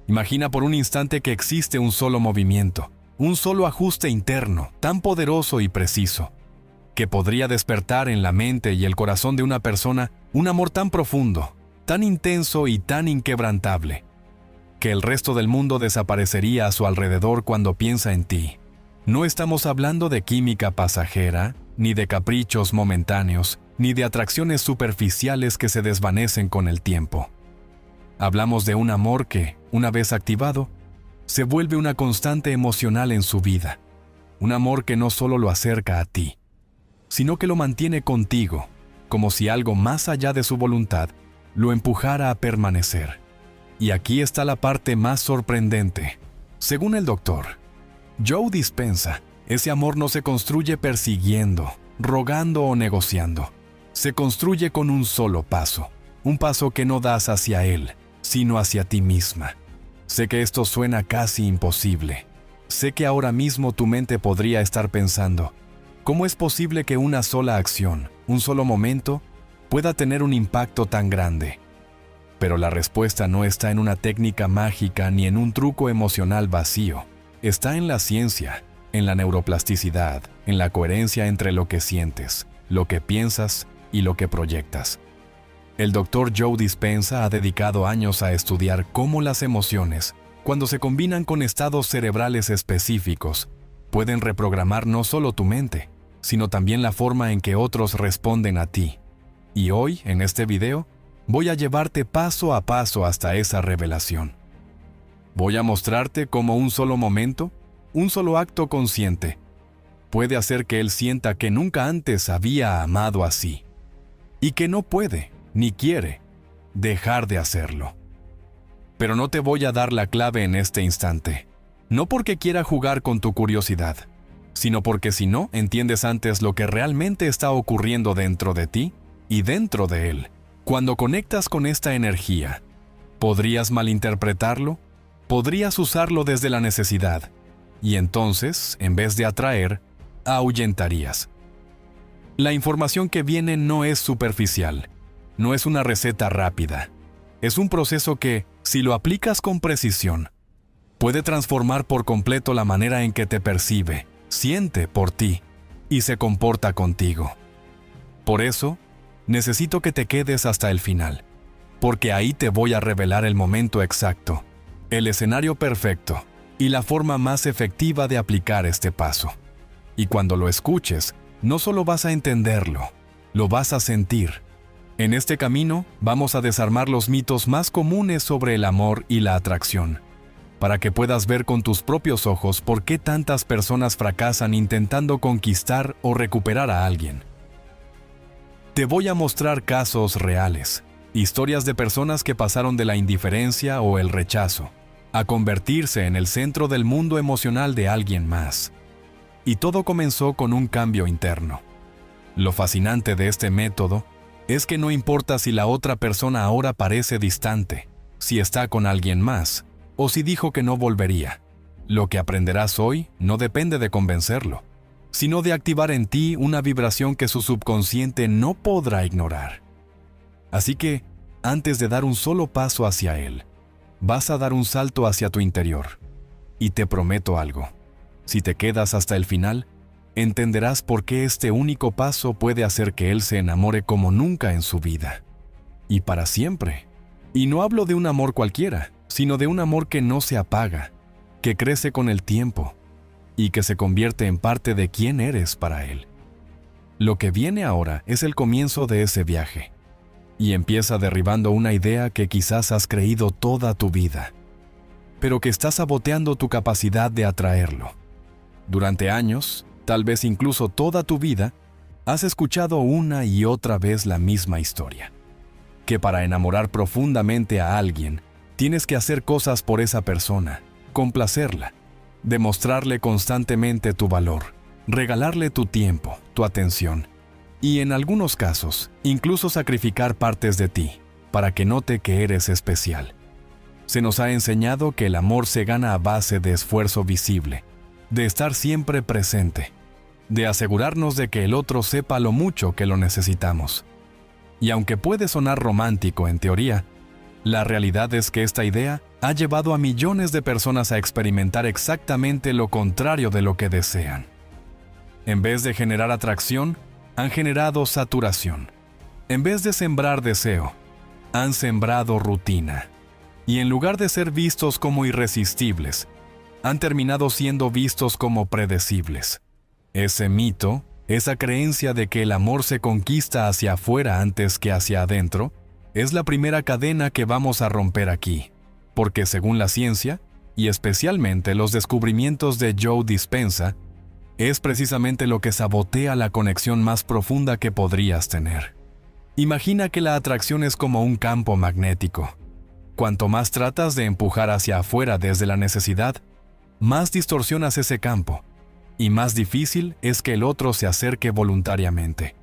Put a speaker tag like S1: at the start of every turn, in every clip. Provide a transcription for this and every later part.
S1: Imagina por un instante que existe un solo movimiento, un solo ajuste interno, tan poderoso y preciso, que podría despertar en la mente y el corazón de una persona un amor tan profundo, tan intenso y tan inquebrantable, que el resto del mundo desaparecería a su alrededor cuando piensa en ti. No estamos hablando de química pasajera, ni de caprichos momentáneos, ni de atracciones superficiales que se desvanecen con el tiempo. Hablamos de un amor que, una vez activado, se vuelve una constante emocional en su vida. Un amor que no solo lo acerca a ti, sino que lo mantiene contigo, como si algo más allá de su voluntad lo empujara a permanecer. Y aquí está la parte más sorprendente. Según el doctor Joe Dispenza, ese amor no se construye persiguiendo, rogando o negociando. Se construye con un solo paso, un paso que no das hacia él, sino hacia ti misma. Sé que esto suena casi imposible. Sé que ahora mismo tu mente podría estar pensando, ¿cómo es posible que una sola acción, un solo momento, pueda tener un impacto tan grande? Pero la respuesta no está en una técnica mágica ni en un truco emocional vacío. Está en la ciencia, en la neuroplasticidad, en la coherencia entre lo que sientes, lo que piensas y lo que proyectas. El Dr. Joe Dispenza ha dedicado años a estudiar cómo las emociones, cuando se combinan con estados cerebrales específicos, pueden reprogramar no solo tu mente, sino también la forma en que otros responden a ti. Y hoy, en este video, voy a llevarte paso a paso hasta esa revelación. Voy a mostrarte cómo un solo momento, un solo acto consciente, puede hacer que él sienta que nunca antes había amado así, y que no puede, ni quiere, dejar de hacerlo. Pero no te voy a dar la clave en este instante, no porque quiera jugar con tu curiosidad, sino porque si no entiendes antes lo que realmente está ocurriendo dentro de ti y dentro de él, cuando conectas con esta energía, podrías malinterpretarlo, podrías usarlo desde la necesidad, y entonces, en vez de atraer, ahuyentarías. La información que viene no es superficial, no es una receta rápida. Es un proceso que, si lo aplicas con precisión, puede transformar por completo la manera en que te percibe, siente por ti y se comporta contigo. Por eso, necesito que te quedes hasta el final, porque ahí te voy a revelar el momento exacto, el escenario perfecto y la forma más efectiva de aplicar este paso. Y cuando lo escuches, no solo vas a entenderlo, lo vas a sentir. En este camino, vamos a desarmar los mitos más comunes sobre el amor y la atracción, para que puedas ver con tus propios ojos por qué tantas personas fracasan intentando conquistar o recuperar a alguien. Te voy a mostrar casos reales, historias de personas que pasaron de la indiferencia o el rechazo a convertirse en el centro del mundo emocional de alguien más. Y todo comenzó con un cambio interno. Lo fascinante de este método es que no importa si la otra persona ahora parece distante, si está con alguien más, o si dijo que no volvería. Lo que aprenderás hoy no depende de convencerlo, sino de activar en ti una vibración que su subconsciente no podrá ignorar. Así que, antes de dar un solo paso hacia él, vas a dar un salto hacia tu interior. Y te prometo algo, si te quedas hasta el final, entenderás por qué este único paso puede hacer que él se enamore como nunca en su vida. Y para siempre. Y no hablo de un amor cualquiera, sino de un amor que no se apaga, que crece con el tiempo y que se convierte en parte de quién eres para él. Lo que viene ahora es el comienzo de ese viaje. Y empieza derribando una idea que quizás has creído toda tu vida, pero que está saboteando tu capacidad de atraerlo. Durante años, tal vez incluso toda tu vida, has escuchado una y otra vez la misma historia. Que para enamorar profundamente a alguien, tienes que hacer cosas por esa persona, complacerla, demostrarle constantemente tu valor, regalarle tu tiempo, tu atención, y en algunos casos, incluso sacrificar partes de ti, para que note que eres especial. Se nos ha enseñado que el amor se gana a base de esfuerzo visible, de estar siempre presente, de asegurarnos de que el otro sepa lo mucho que lo necesitamos. Y aunque puede sonar romántico en teoría, La realidad es que esta idea ha llevado a millones de personas a experimentar exactamente lo contrario de lo que desean. En vez de generar atracción, han generado saturación. En vez de sembrar deseo, han sembrado rutina. Y en lugar de ser vistos como irresistibles, han terminado siendo vistos como predecibles. Ese mito, esa creencia de que el amor se conquista hacia afuera antes que hacia adentro, es la primera cadena que vamos a romper aquí, porque según la ciencia, y especialmente los descubrimientos de Joe Dispenza, es precisamente lo que sabotea la conexión más profunda que podrías tener. Imagina que la atracción es como un campo magnético. Cuanto más tratas de empujar hacia afuera desde la necesidad, más distorsionas ese campo, y más difícil es que el otro se acerque voluntariamente.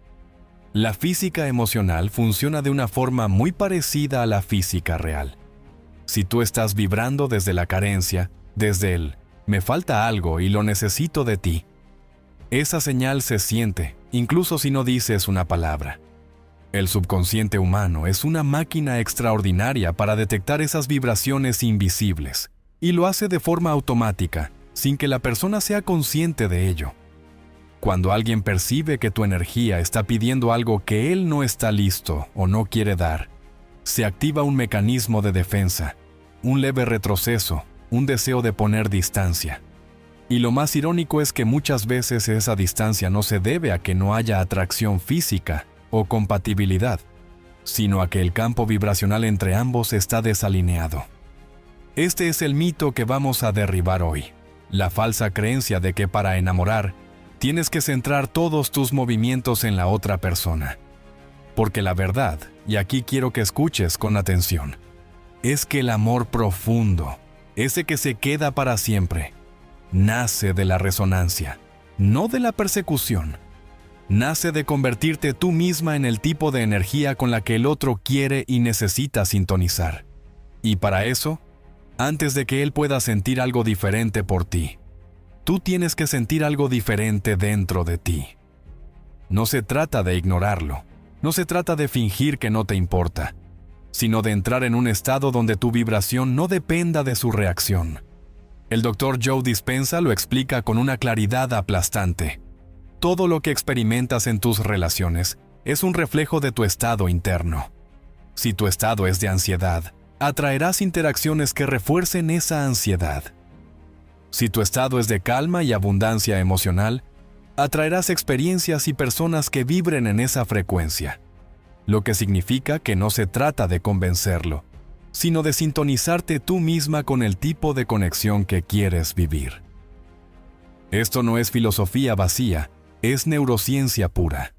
S1: La física emocional funciona de una forma muy parecida a la física real. Si tú estás vibrando desde la carencia, desde el «me falta algo y lo necesito de ti», esa señal se siente, incluso si no dices una palabra. El subconsciente humano es una máquina extraordinaria para detectar esas vibraciones invisibles, y lo hace de forma automática, sin que la persona sea consciente de ello. Cuando alguien percibe que tu energía está pidiendo algo que él no está listo o no quiere dar, se activa un mecanismo de defensa, un leve retroceso, un deseo de poner distancia. Y lo más irónico es que muchas veces esa distancia no se debe a que no haya atracción física o compatibilidad, sino a que el campo vibracional entre ambos está desalineado. Este es el mito que vamos a derribar hoy, la falsa creencia de que para enamorar, tienes que centrar todos tus movimientos en la otra persona. Porque la verdad, y aquí quiero que escuches con atención, es que el amor profundo, ese que se queda para siempre, nace de la resonancia, no de la persecución. Nace de convertirte tú misma en el tipo de energía con la que el otro quiere y necesita sintonizar. Y para eso, antes de que él pueda sentir algo diferente por ti, tú tienes que sentir algo diferente dentro de ti. No se trata de ignorarlo, no se trata de fingir que no te importa, sino de entrar en un estado donde tu vibración no dependa de su reacción. El Dr. Joe Dispenza lo explica con una claridad aplastante. Todo lo que experimentas en tus relaciones es un reflejo de tu estado interno. Si tu estado es de ansiedad, atraerás interacciones que refuercen esa ansiedad. Si tu estado es de calma y abundancia emocional, atraerás experiencias y personas que vibren en esa frecuencia, lo que significa que no se trata de convencerlo, sino de sintonizarte tú misma con el tipo de conexión que quieres vivir. Esto no es filosofía vacía, es neurociencia pura.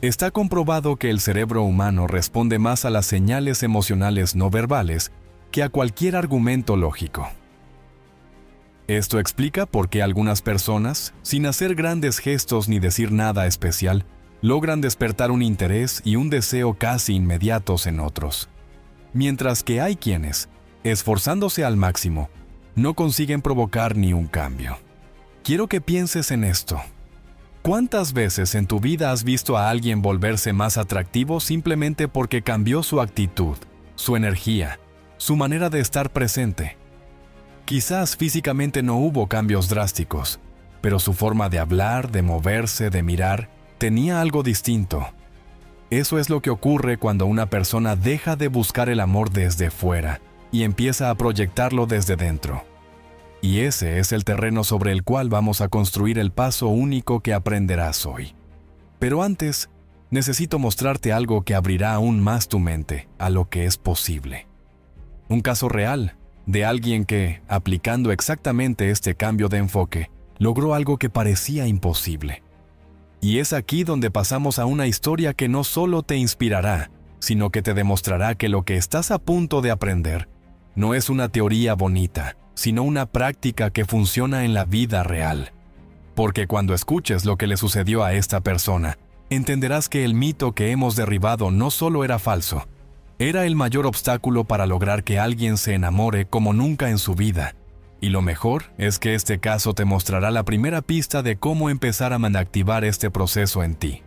S1: Está comprobado que el cerebro humano responde más a las señales emocionales no verbales que a cualquier argumento lógico. Esto explica por qué algunas personas, sin hacer grandes gestos ni decir nada especial, logran despertar un interés y un deseo casi inmediatos en otros. Mientras que hay quienes, esforzándose al máximo, no consiguen provocar ni un cambio. Quiero que pienses en esto. ¿Cuántas veces en tu vida has visto a alguien volverse más atractivo simplemente porque cambió su actitud, su energía, su manera de estar presente? Quizás físicamente no hubo cambios drásticos, pero su forma de hablar, de moverse, de mirar, tenía algo distinto. Eso es lo que ocurre cuando una persona deja de buscar el amor desde fuera y empieza a proyectarlo desde dentro. Y ese es el terreno sobre el cual vamos a construir el paso único que aprenderás hoy. Pero antes, necesito mostrarte algo que abrirá aún más tu mente a lo que es posible. Un caso real de alguien que, aplicando exactamente este cambio de enfoque, logró algo que parecía imposible. Y es aquí donde pasamos a una historia que no solo te inspirará, sino que te demostrará que lo que estás a punto de aprender no es una teoría bonita, sino una práctica que funciona en la vida real. Porque cuando escuches lo que le sucedió a esta persona, entenderás que el mito que hemos derribado no solo era falso, era el mayor obstáculo para lograr que alguien se enamore como nunca en su vida. Y lo mejor es que este caso te mostrará la primera pista de cómo empezar a activar este proceso en ti,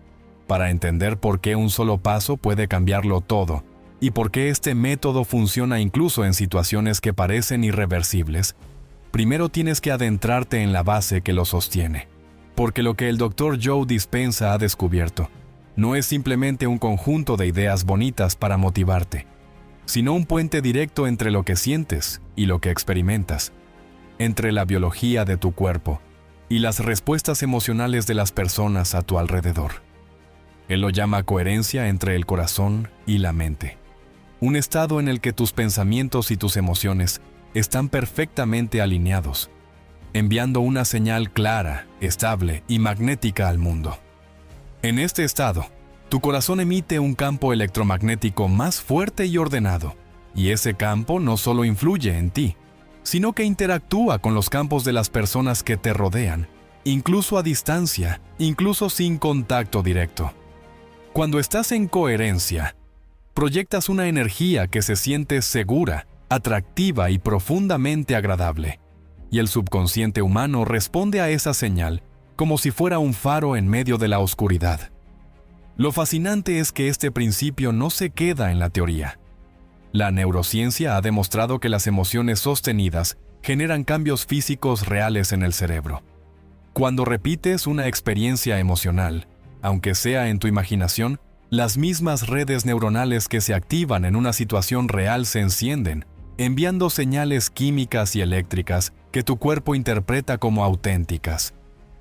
S1: para entender por qué un solo paso puede cambiarlo todo, y por qué este método funciona incluso en situaciones que parecen irreversibles, primero tienes que adentrarte en la base que lo sostiene. Porque lo que el Dr. Joe Dispenza ha descubierto no es simplemente un conjunto de ideas bonitas para motivarte, sino un puente directo entre lo que sientes y lo que experimentas, entre la biología de tu cuerpo y las respuestas emocionales de las personas a tu alrededor. Él lo llama coherencia entre el corazón y la mente. Un estado en el que tus pensamientos y tus emociones están perfectamente alineados, enviando una señal clara, estable y magnética al mundo. En este estado, tu corazón emite un campo electromagnético más fuerte y ordenado, y ese campo no solo influye en ti, sino que interactúa con los campos de las personas que te rodean, incluso a distancia, incluso sin contacto directo. Cuando estás en coherencia, proyectas una energía que se siente segura, atractiva y profundamente agradable, y el subconsciente humano responde a esa señal como si fuera un faro en medio de la oscuridad. Lo fascinante es que este principio no se queda en la teoría. La neurociencia ha demostrado que las emociones sostenidas generan cambios físicos reales en el cerebro. Cuando repites una experiencia emocional, aunque sea en tu imaginación, las mismas redes neuronales que se activan en una situación real se encienden, enviando señales químicas y eléctricas que tu cuerpo interpreta como auténticas.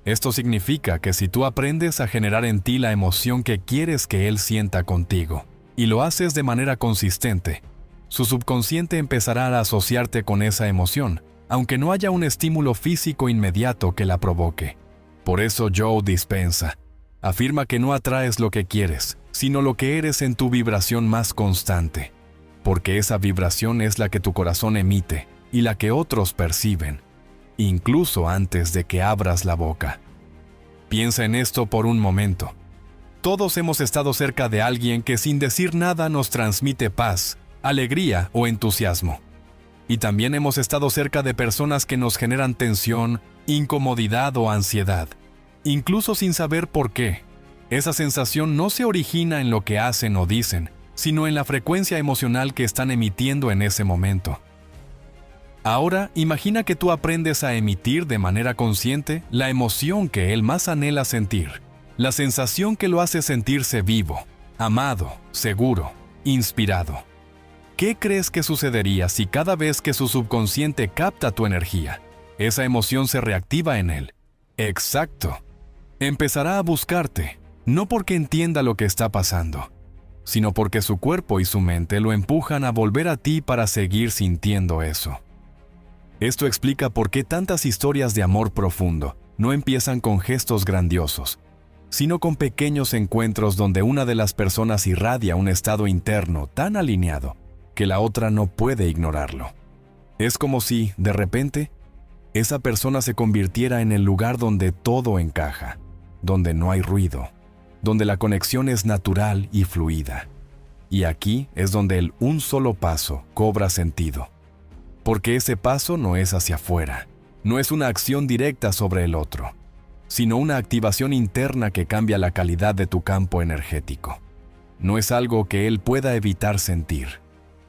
S1: Esto significa que si tú aprendes a generar en ti la emoción que quieres que él sienta contigo, y lo haces de manera consistente, su subconsciente empezará a asociarte con esa emoción, aunque no haya un estímulo físico inmediato que la provoque. Por eso Joe Dispenza afirma que no atraes lo que quieres, sino lo que eres en tu vibración más constante, porque esa vibración es la que tu corazón emite y la que otros perciben, incluso antes de que abras la boca. Piensa en esto por un momento. Todos hemos estado cerca de alguien que sin decir nada nos transmite paz, alegría o entusiasmo. Y también hemos estado cerca de personas que nos generan tensión, incomodidad o ansiedad, incluso sin saber por qué. Esa sensación no se origina en lo que hacen o dicen, sino en la frecuencia emocional que están emitiendo en ese momento. Ahora, imagina que tú aprendes a emitir de manera consciente la emoción que él más anhela sentir, la sensación que lo hace sentirse vivo, amado, seguro, inspirado. ¿Qué crees que sucedería si cada vez que su subconsciente capta tu energía, esa emoción se reactiva en él? Exacto. Empezará a buscarte, no porque entienda lo que está pasando, sino porque su cuerpo y su mente lo empujan a volver a ti para seguir sintiendo eso. Esto explica por qué tantas historias de amor profundo no empiezan con gestos grandiosos, sino con pequeños encuentros donde una de las personas irradia un estado interno tan alineado que la otra no puede ignorarlo. Es como si, de repente, esa persona se convirtiera en el lugar donde todo encaja, donde no hay ruido, donde la conexión es natural y fluida. Y aquí es donde el un solo paso cobra sentido. Porque ese paso no es hacia afuera, no es una acción directa sobre el otro, sino una activación interna que cambia la calidad de tu campo energético. No es algo que él pueda evitar sentir.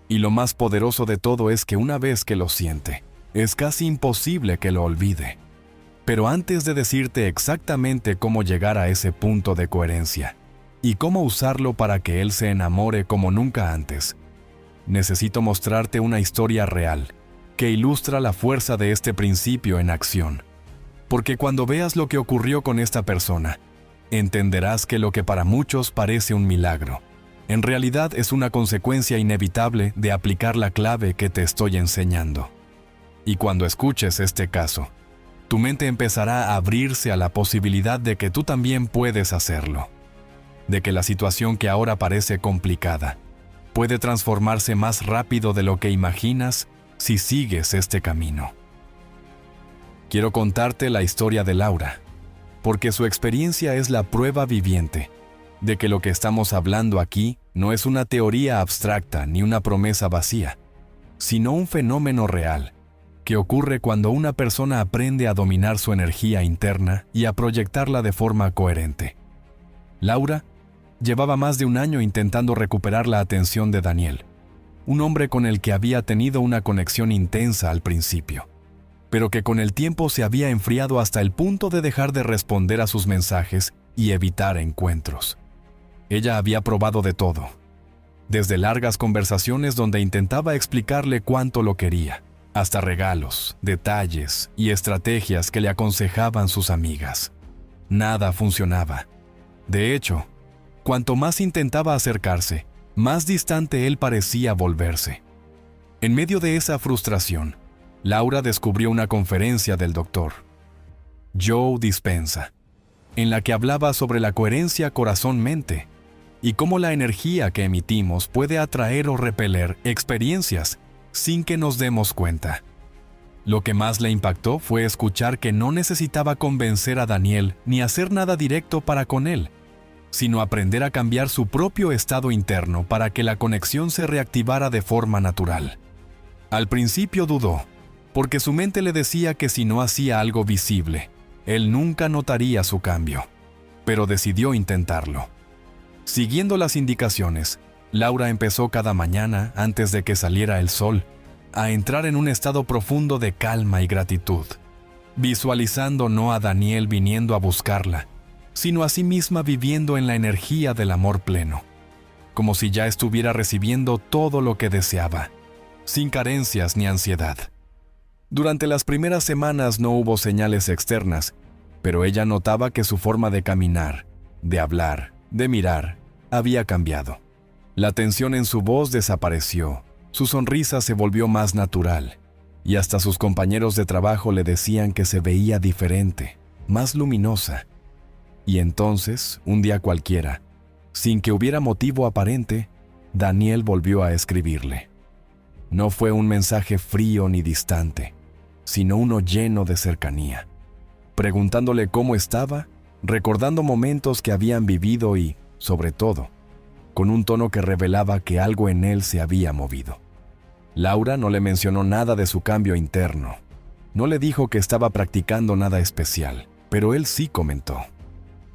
S1: Y lo más poderoso de todo es que una vez que lo siente, es casi imposible que lo olvide. Pero antes de decirte exactamente cómo llegar a ese punto de coherencia y cómo usarlo para que él se enamore como nunca antes, necesito mostrarte una historia real que ilustra la fuerza de este principio en acción. Porque cuando veas lo que ocurrió con esta persona, entenderás que lo que para muchos parece un milagro, en realidad es una consecuencia inevitable de aplicar la clave que te estoy enseñando. Y cuando escuches este caso, tu mente empezará a abrirse a la posibilidad de que tú también puedes hacerlo. De que la situación que ahora parece complicada puede transformarse más rápido de lo que imaginas si sigues este camino. Quiero contarte la historia de Laura, porque su experiencia es la prueba viviente de que lo que estamos hablando aquí no es una teoría abstracta ni una promesa vacía, sino un fenómeno real que ocurre cuando una persona aprende a dominar su energía interna y a proyectarla de forma coherente. Laura llevaba más de un año intentando recuperar la atención de Daniel, un hombre con el que había tenido una conexión intensa al principio, pero que con el tiempo se había enfriado hasta el punto de dejar de responder a sus mensajes y evitar encuentros. Ella había probado de todo, desde largas conversaciones donde intentaba explicarle cuánto lo quería, hasta regalos, detalles y estrategias que le aconsejaban sus amigas. Nada funcionaba. De hecho, cuanto más intentaba acercarse, más distante él parecía volverse. En medio de esa frustración, Laura descubrió una conferencia del doctor Joe Dispenza, en la que hablaba sobre la coherencia corazón-mente y cómo la energía que emitimos puede atraer o repeler experiencias sin que nos demos cuenta. Lo que más le impactó fue escuchar que no necesitaba convencer a Daniel ni hacer nada directo para con él, sino aprender a cambiar su propio estado interno para que la conexión se reactivara de forma natural. Al principio dudó, porque su mente le decía que si no hacía algo visible, él nunca notaría su cambio, pero decidió intentarlo. Siguiendo las indicaciones, Laura empezó cada mañana, antes de que saliera el sol, a entrar en un estado profundo de calma y gratitud, visualizando no a Daniel viniendo a buscarla, sino a sí misma viviendo en la energía del amor pleno, como si ya estuviera recibiendo todo lo que deseaba, sin carencias ni ansiedad. Durante las primeras semanas no hubo señales externas, pero ella notaba que su forma de caminar, de hablar, de mirar, había cambiado. La tensión en su voz desapareció, su sonrisa se volvió más natural, y hasta sus compañeros de trabajo le decían que se veía diferente, más luminosa. Y entonces, un día cualquiera, sin que hubiera motivo aparente, Daniel volvió a escribirle. No fue un mensaje frío ni distante, sino uno lleno de cercanía, preguntándole cómo estaba, recordando momentos que habían vivido y, sobre todo, con un tono que revelaba que algo en él se había movido. Laura no le mencionó nada de su cambio interno. No le dijo que estaba practicando nada especial, pero él sí comentó: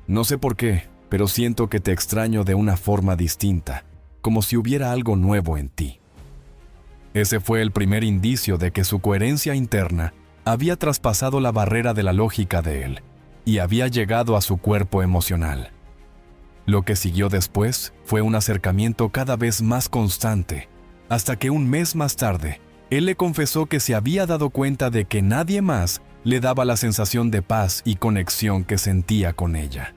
S1: no sé por qué, pero siento que te extraño de una forma distinta, como si hubiera algo nuevo en ti. Ese fue el primer indicio de que su coherencia interna había traspasado la barrera de la lógica de él y había llegado a su cuerpo emocional. Lo que siguió después fue un acercamiento cada vez más constante, hasta que un mes más tarde, él le confesó que se había dado cuenta de que nadie más le daba la sensación de paz y conexión que sentía con ella.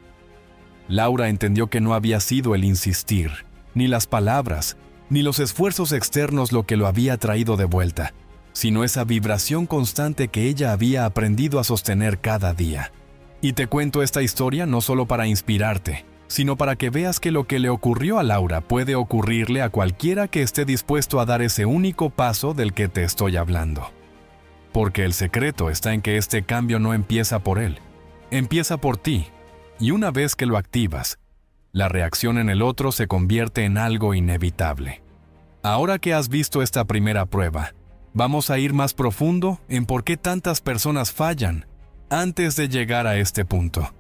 S1: Laura entendió que no había sido el insistir, ni las palabras, ni los esfuerzos externos lo que lo había traído de vuelta, sino esa vibración constante que ella había aprendido a sostener cada día. Y te cuento esta historia no solo para inspirarte, sino para que veas que lo que le ocurrió a Laura puede ocurrirle a cualquiera que esté dispuesto a dar ese único paso del que te estoy hablando. Porque el secreto está en que este cambio no empieza por él, empieza por ti, y una vez que lo activas, la reacción en el otro se convierte en algo inevitable. Ahora que has visto esta primera prueba, vamos a ir más profundo en por qué tantas personas fallan antes de llegar a este punto.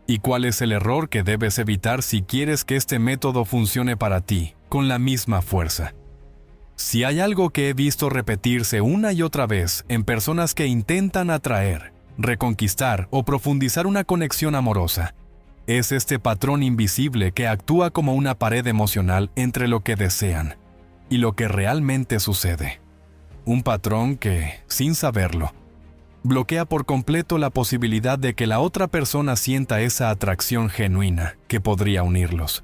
S1: ¿Y cuál es el error que debes evitar si quieres que este método funcione para ti con la misma fuerza? Si hay algo que he visto repetirse una y otra vez en personas que intentan atraer, reconquistar o profundizar una conexión amorosa, es este patrón invisible que actúa como una pared emocional entre lo que desean y lo que realmente sucede. Un patrón que, sin saberlo, bloquea por completo la posibilidad de que la otra persona sienta esa atracción genuina que podría unirlos.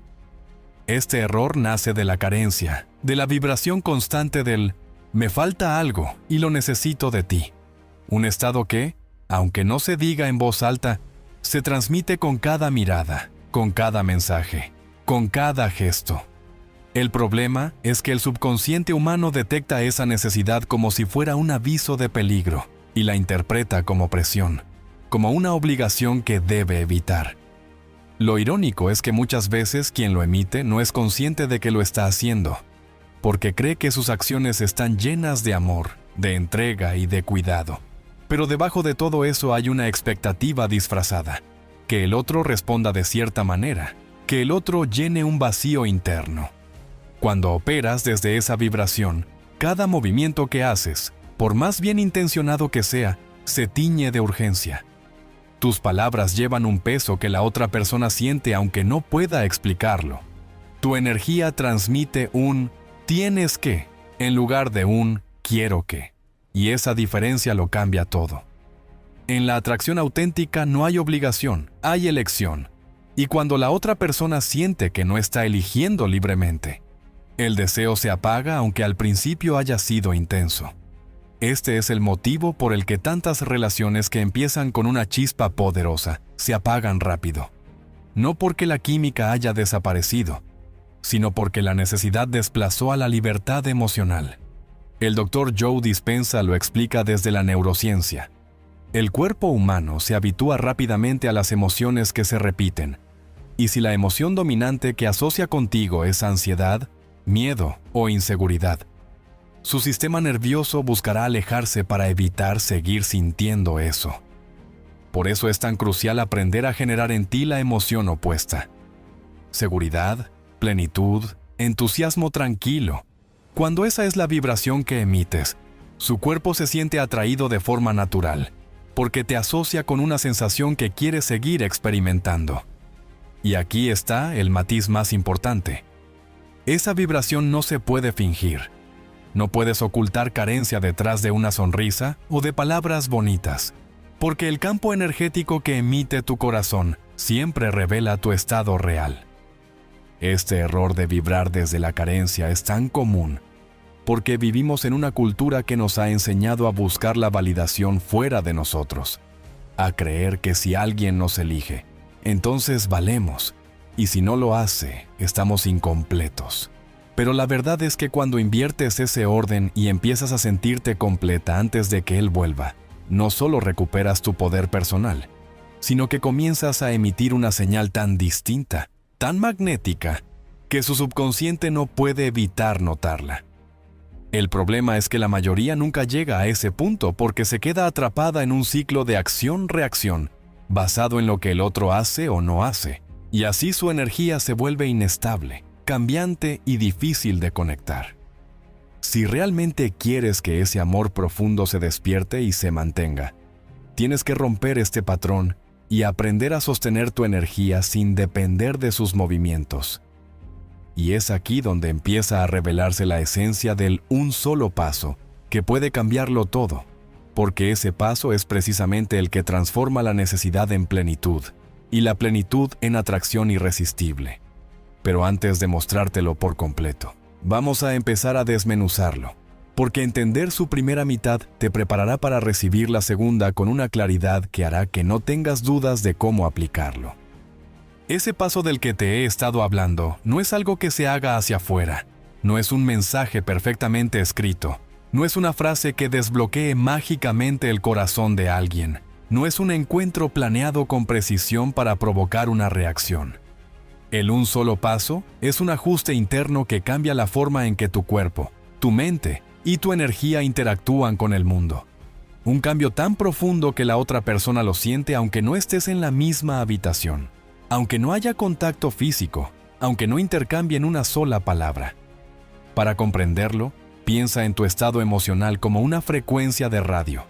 S1: Este error nace de la carencia, de la vibración constante del «me falta algo y lo necesito de ti». Un estado que, aunque no se diga en voz alta, se transmite con cada mirada, con cada mensaje, con cada gesto. El problema es que el subconsciente humano detecta esa necesidad como si fuera un aviso de peligro y la interpreta como presión, como una obligación que debe evitar. Lo irónico es que muchas veces quien lo emite no es consciente de que lo está haciendo, porque cree que sus acciones están llenas de amor, de entrega y de cuidado. Pero debajo de todo eso hay una expectativa disfrazada, que el otro responda de cierta manera, que el otro llene un vacío interno. Cuando operas desde esa vibración, cada movimiento que haces, por más bien intencionado que sea, se tiñe de urgencia. Tus palabras llevan un peso que la otra persona siente aunque no pueda explicarlo. Tu energía transmite un «tienes que» en lugar de un «quiero que». Y esa diferencia lo cambia todo. En la atracción auténtica no hay obligación, hay elección. Y cuando la otra persona siente que no está eligiendo libremente, el deseo se apaga aunque al principio haya sido intenso. Este es el motivo por el que tantas relaciones que empiezan con una chispa poderosa se apagan rápido. No porque la química haya desaparecido, sino porque la necesidad desplazó a la libertad emocional. El Dr. Joe Dispenza lo explica desde la neurociencia. El cuerpo humano se habitúa rápidamente a las emociones que se repiten, y si la emoción dominante que asocia contigo es ansiedad, miedo o inseguridad, su sistema nervioso buscará alejarse para evitar seguir sintiendo eso. Por eso es tan crucial aprender a generar en ti la emoción opuesta. Seguridad, plenitud, entusiasmo tranquilo. Cuando esa es la vibración que emites, su cuerpo se siente atraído de forma natural, porque te asocia con una sensación que quieres seguir experimentando. Y aquí está el matiz más importante. Esa vibración no se puede fingir. No puedes ocultar carencia detrás de una sonrisa o de palabras bonitas, porque el campo energético que emite tu corazón siempre revela tu estado real. Este error de vibrar desde la carencia es tan común porque vivimos en una cultura que nos ha enseñado a buscar la validación fuera de nosotros, a creer que si alguien nos elige, entonces valemos, y si no lo hace, estamos incompletos. Pero la verdad es que cuando inviertes ese orden y empiezas a sentirte completa antes de que él vuelva, no solo recuperas tu poder personal, sino que comienzas a emitir una señal tan distinta, tan magnética, que su subconsciente no puede evitar notarla. El problema es que la mayoría nunca llega a ese punto porque se queda atrapada en un ciclo de acción-reacción, basado en lo que el otro hace o no hace, y así su energía se vuelve inestable, cambiante y difícil de conectar. Si realmente quieres que ese amor profundo se despierte y se mantenga, tienes que romper este patrón y aprender a sostener tu energía sin depender de sus movimientos. Y es aquí donde empieza a revelarse la esencia del un solo paso, que puede cambiarlo todo, porque ese paso es precisamente el que transforma la necesidad en plenitud, y la plenitud en atracción irresistible. Pero antes de mostrártelo por completo, vamos a empezar a desmenuzarlo, porque entender su primera mitad te preparará para recibir la segunda con una claridad que hará que no tengas dudas de cómo aplicarlo. Ese paso del que te he estado hablando no es algo que se haga hacia afuera, no es un mensaje perfectamente escrito, no es una frase que desbloquee mágicamente el corazón de alguien, no es un encuentro planeado con precisión para provocar una reacción. El un solo paso es un ajuste interno que cambia la forma en que tu cuerpo, tu mente y tu energía interactúan con el mundo. Un cambio tan profundo que la otra persona lo siente aunque no estés en la misma habitación, aunque no haya contacto físico, aunque no intercambien una sola palabra. Para comprenderlo, piensa en tu estado emocional como una frecuencia de radio.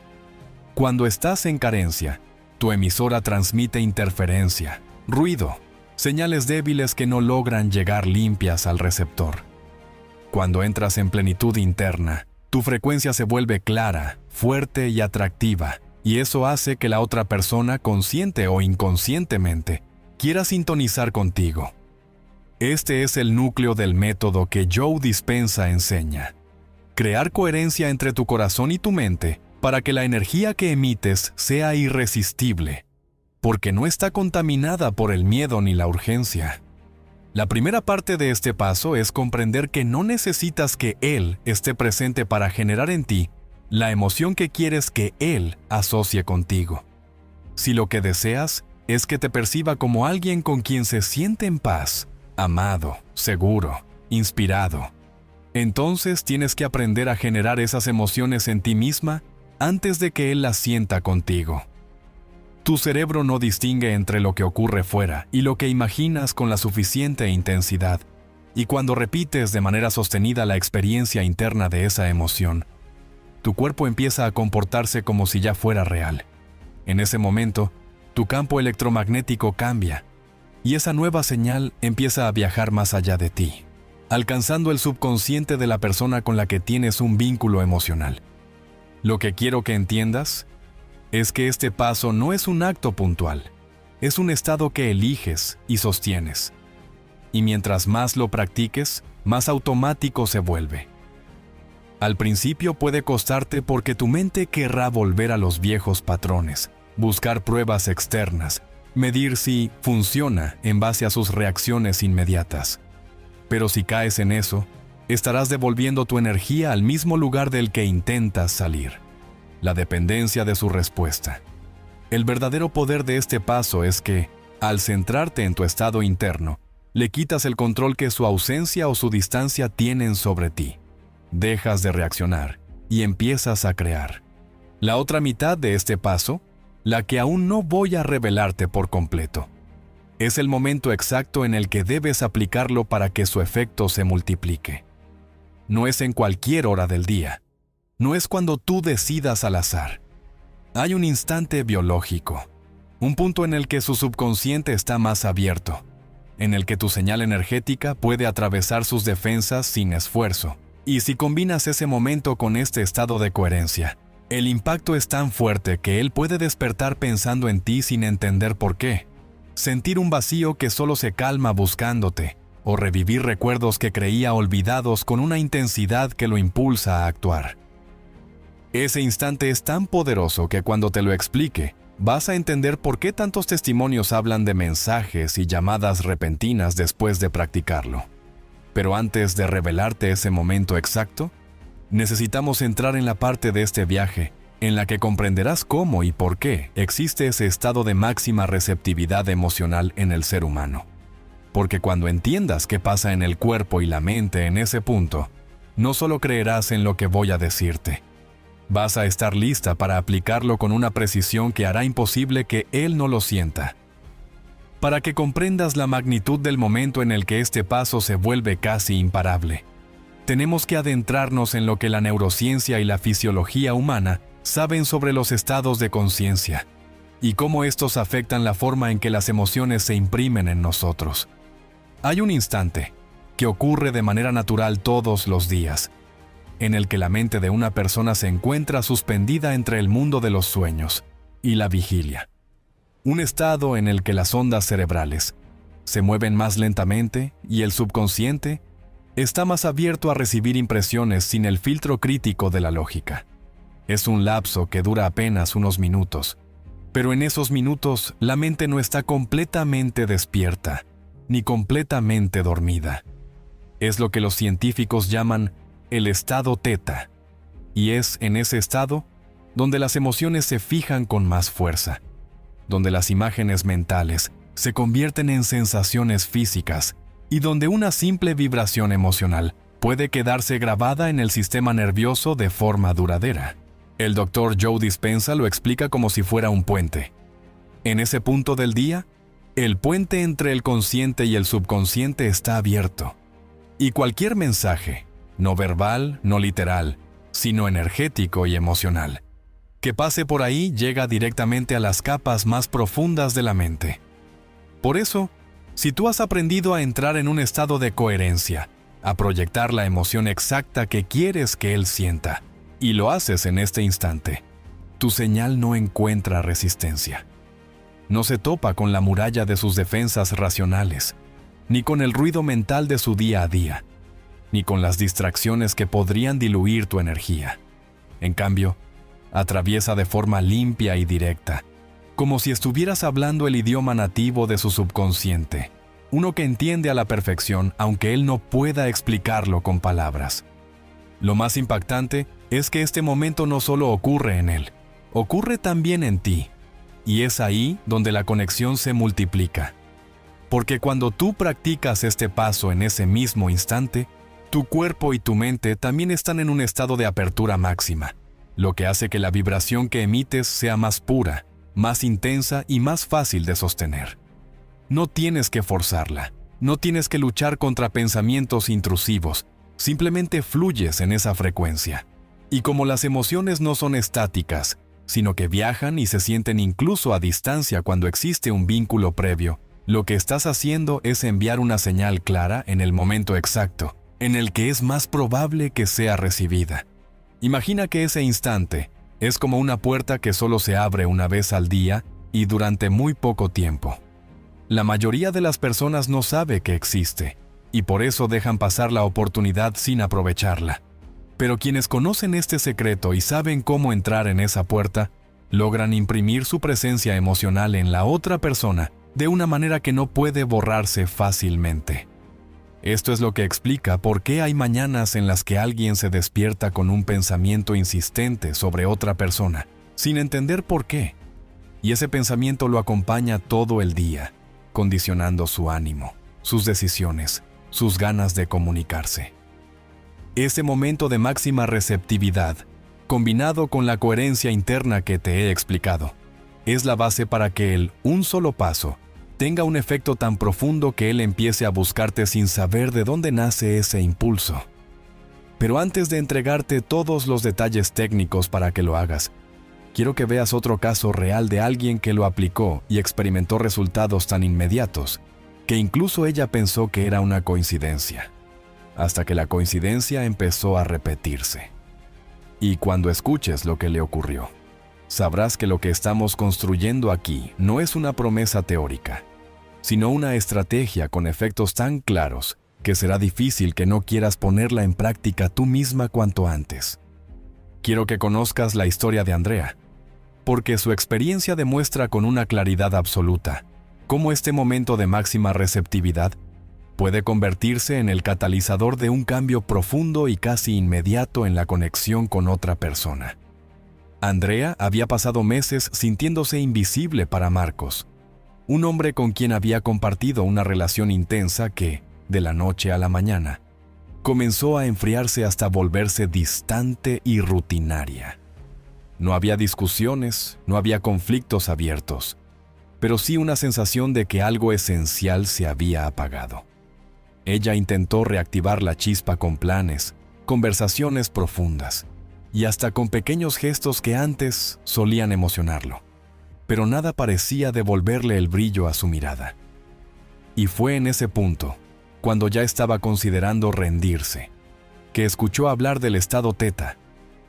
S1: Cuando estás en carencia, tu emisora transmite interferencia, ruido, señales débiles que no logran llegar limpias al receptor. Cuando entras en plenitud interna, tu frecuencia se vuelve clara, fuerte y atractiva, y eso hace que la otra persona, consciente o inconscientemente, quiera sintonizar contigo. Este es el núcleo del método que Joe Dispenza enseña. Crear coherencia entre tu corazón y tu mente para que la energía que emites sea irresistible, porque no está contaminada por el miedo ni la urgencia. La primera parte de este paso es comprender que no necesitas que Él esté presente para generar en ti la emoción que quieres que Él asocie contigo. Si lo que deseas es que te perciba como alguien con quien se siente en paz, amado, seguro, inspirado, entonces tienes que aprender a generar esas emociones en ti misma antes de que Él las sienta contigo. Tu cerebro no distingue entre lo que ocurre fuera y lo que imaginas con la suficiente intensidad, y cuando repites de manera sostenida la experiencia interna de esa emoción, tu cuerpo empieza a comportarse como si ya fuera real. En ese momento, tu campo electromagnético cambia, y esa nueva señal empieza a viajar más allá de ti, alcanzando el subconsciente de la persona con la que tienes un vínculo emocional. Lo que quiero que entiendas es que este paso no es un acto puntual, es un estado que eliges y sostienes. Y mientras más lo practiques, más automático se vuelve. Al principio puede costarte porque tu mente querrá volver a los viejos patrones, buscar pruebas externas, medir si funciona en base a sus reacciones inmediatas. Pero si caes en eso, estarás devolviendo tu energía al mismo lugar del que intentas salir: la dependencia de su respuesta. El verdadero poder de este paso es que, al centrarte en tu estado interno, le quitas el control que su ausencia o su distancia tienen sobre ti. Dejas de reaccionar y empiezas a crear. La otra mitad de este paso, la que aún no voy a revelarte por completo, es el momento exacto en el que debes aplicarlo para que su efecto se multiplique. No es en cualquier hora del día. No es cuando tú decidas al azar. Hay un instante biológico, un punto en el que su subconsciente está más abierto, en el que tu señal energética puede atravesar sus defensas sin esfuerzo. Y si combinas ese momento con este estado de coherencia, el impacto es tan fuerte que él puede despertar pensando en ti sin entender por qué, sentir un vacío que solo se calma buscándote, o revivir recuerdos que creía olvidados con una intensidad que lo impulsa a actuar. Ese instante es tan poderoso que cuando te lo explique, vas a entender por qué tantos testimonios hablan de mensajes y llamadas repentinas después de practicarlo. Pero antes de revelarte ese momento exacto, necesitamos entrar en la parte de este viaje en la que comprenderás cómo y por qué existe ese estado de máxima receptividad emocional en el ser humano. Porque cuando entiendas qué pasa en el cuerpo y la mente en ese punto, no solo creerás en lo que voy a decirte, vas a estar lista para aplicarlo con una precisión que hará imposible que él no lo sienta. Para que comprendas la magnitud del momento en el que este paso se vuelve casi imparable, tenemos que adentrarnos en lo que la neurociencia y la fisiología humana saben sobre los estados de conciencia y cómo estos afectan la forma en que las emociones se imprimen en nosotros. Hay un instante que ocurre de manera natural todos los días, en el que la mente de una persona se encuentra suspendida entre el mundo de los sueños y la vigilia. Un estado en el que las ondas cerebrales se mueven más lentamente y el subconsciente está más abierto a recibir impresiones sin el filtro crítico de la lógica. Es un lapso que dura apenas unos minutos, pero en esos minutos la mente no está completamente despierta, ni completamente dormida. Es lo que los científicos llaman el estado teta, y es en ese estado donde las emociones se fijan con más fuerza, donde las imágenes mentales se convierten en sensaciones físicas y donde una simple vibración emocional puede quedarse grabada en el sistema nervioso de forma duradera. El Dr. Joe Dispenza lo explica como si fuera un puente. En ese punto del día, el puente entre el consciente y el subconsciente está abierto, y cualquier mensaje, no verbal, no literal, sino energético y emocional, que pase por ahí llega directamente a las capas más profundas de la mente. Por eso, si tú has aprendido a entrar en un estado de coherencia, a proyectar la emoción exacta que quieres que él sienta, y lo haces en este instante, tu señal no encuentra resistencia. No se topa con la muralla de sus defensas racionales, ni con el ruido mental de su día a día, ni con las distracciones que podrían diluir tu energía. En cambio, atraviesa de forma limpia y directa, como si estuvieras hablando el idioma nativo de su subconsciente, uno que entiende a la perfección aunque él no pueda explicarlo con palabras. Lo más impactante es que este momento no solo ocurre en él, ocurre también en ti, y es ahí donde la conexión se multiplica. Porque cuando tú practicas este paso en ese mismo instante, tu cuerpo y tu mente también están en un estado de apertura máxima, lo que hace que la vibración que emites sea más pura, más intensa y más fácil de sostener. No tienes que forzarla, no tienes que luchar contra pensamientos intrusivos, simplemente fluyes en esa frecuencia. Y como las emociones no son estáticas, sino que viajan y se sienten incluso a distancia cuando existe un vínculo previo, lo que estás haciendo es enviar una señal clara en el momento exacto, en el que es más probable que sea recibida. Imagina que ese instante es como una puerta que solo se abre una vez al día y durante muy poco tiempo. La mayoría de las personas no sabe que existe, y por eso dejan pasar la oportunidad sin aprovecharla. Pero quienes conocen este secreto y saben cómo entrar en esa puerta, logran imprimir su presencia emocional en la otra persona de una manera que no puede borrarse fácilmente. Esto es lo que explica por qué hay mañanas en las que alguien se despierta con un pensamiento insistente sobre otra persona, sin entender por qué. Y ese pensamiento lo acompaña todo el día, condicionando su ánimo, sus decisiones, sus ganas de comunicarse. Ese momento de máxima receptividad, combinado con la coherencia interna que te he explicado, es la base para que un solo paso tenga un efecto tan profundo que él empiece a buscarte sin saber de dónde nace ese impulso. Pero antes de entregarte todos los detalles técnicos para que lo hagas, quiero que veas otro caso real de alguien que lo aplicó y experimentó resultados tan inmediatos que incluso ella pensó que era una coincidencia, hasta que la coincidencia empezó a repetirse. Y cuando escuches lo que le ocurrió, sabrás que lo que estamos construyendo aquí no es una promesa teórica, sino una estrategia con efectos tan claros que será difícil que no quieras ponerla en práctica tú misma cuanto antes. Quiero que conozcas la historia de Andrea, porque su experiencia demuestra con una claridad absoluta cómo este momento de máxima receptividad puede convertirse en el catalizador de un cambio profundo y casi inmediato en la conexión con otra persona. Andrea había pasado meses sintiéndose invisible para Marcos, un hombre con quien había compartido una relación intensa que, de la noche a la mañana, comenzó a enfriarse hasta volverse distante y rutinaria. No había discusiones, no había conflictos abiertos, pero sí una sensación de que algo esencial se había apagado. Ella intentó reactivar la chispa con planes, conversaciones profundas, y hasta con pequeños gestos que antes solían emocionarlo. Pero nada parecía devolverle el brillo a su mirada. Y fue en ese punto, cuando ya estaba considerando rendirse, que escuchó hablar del estado teta,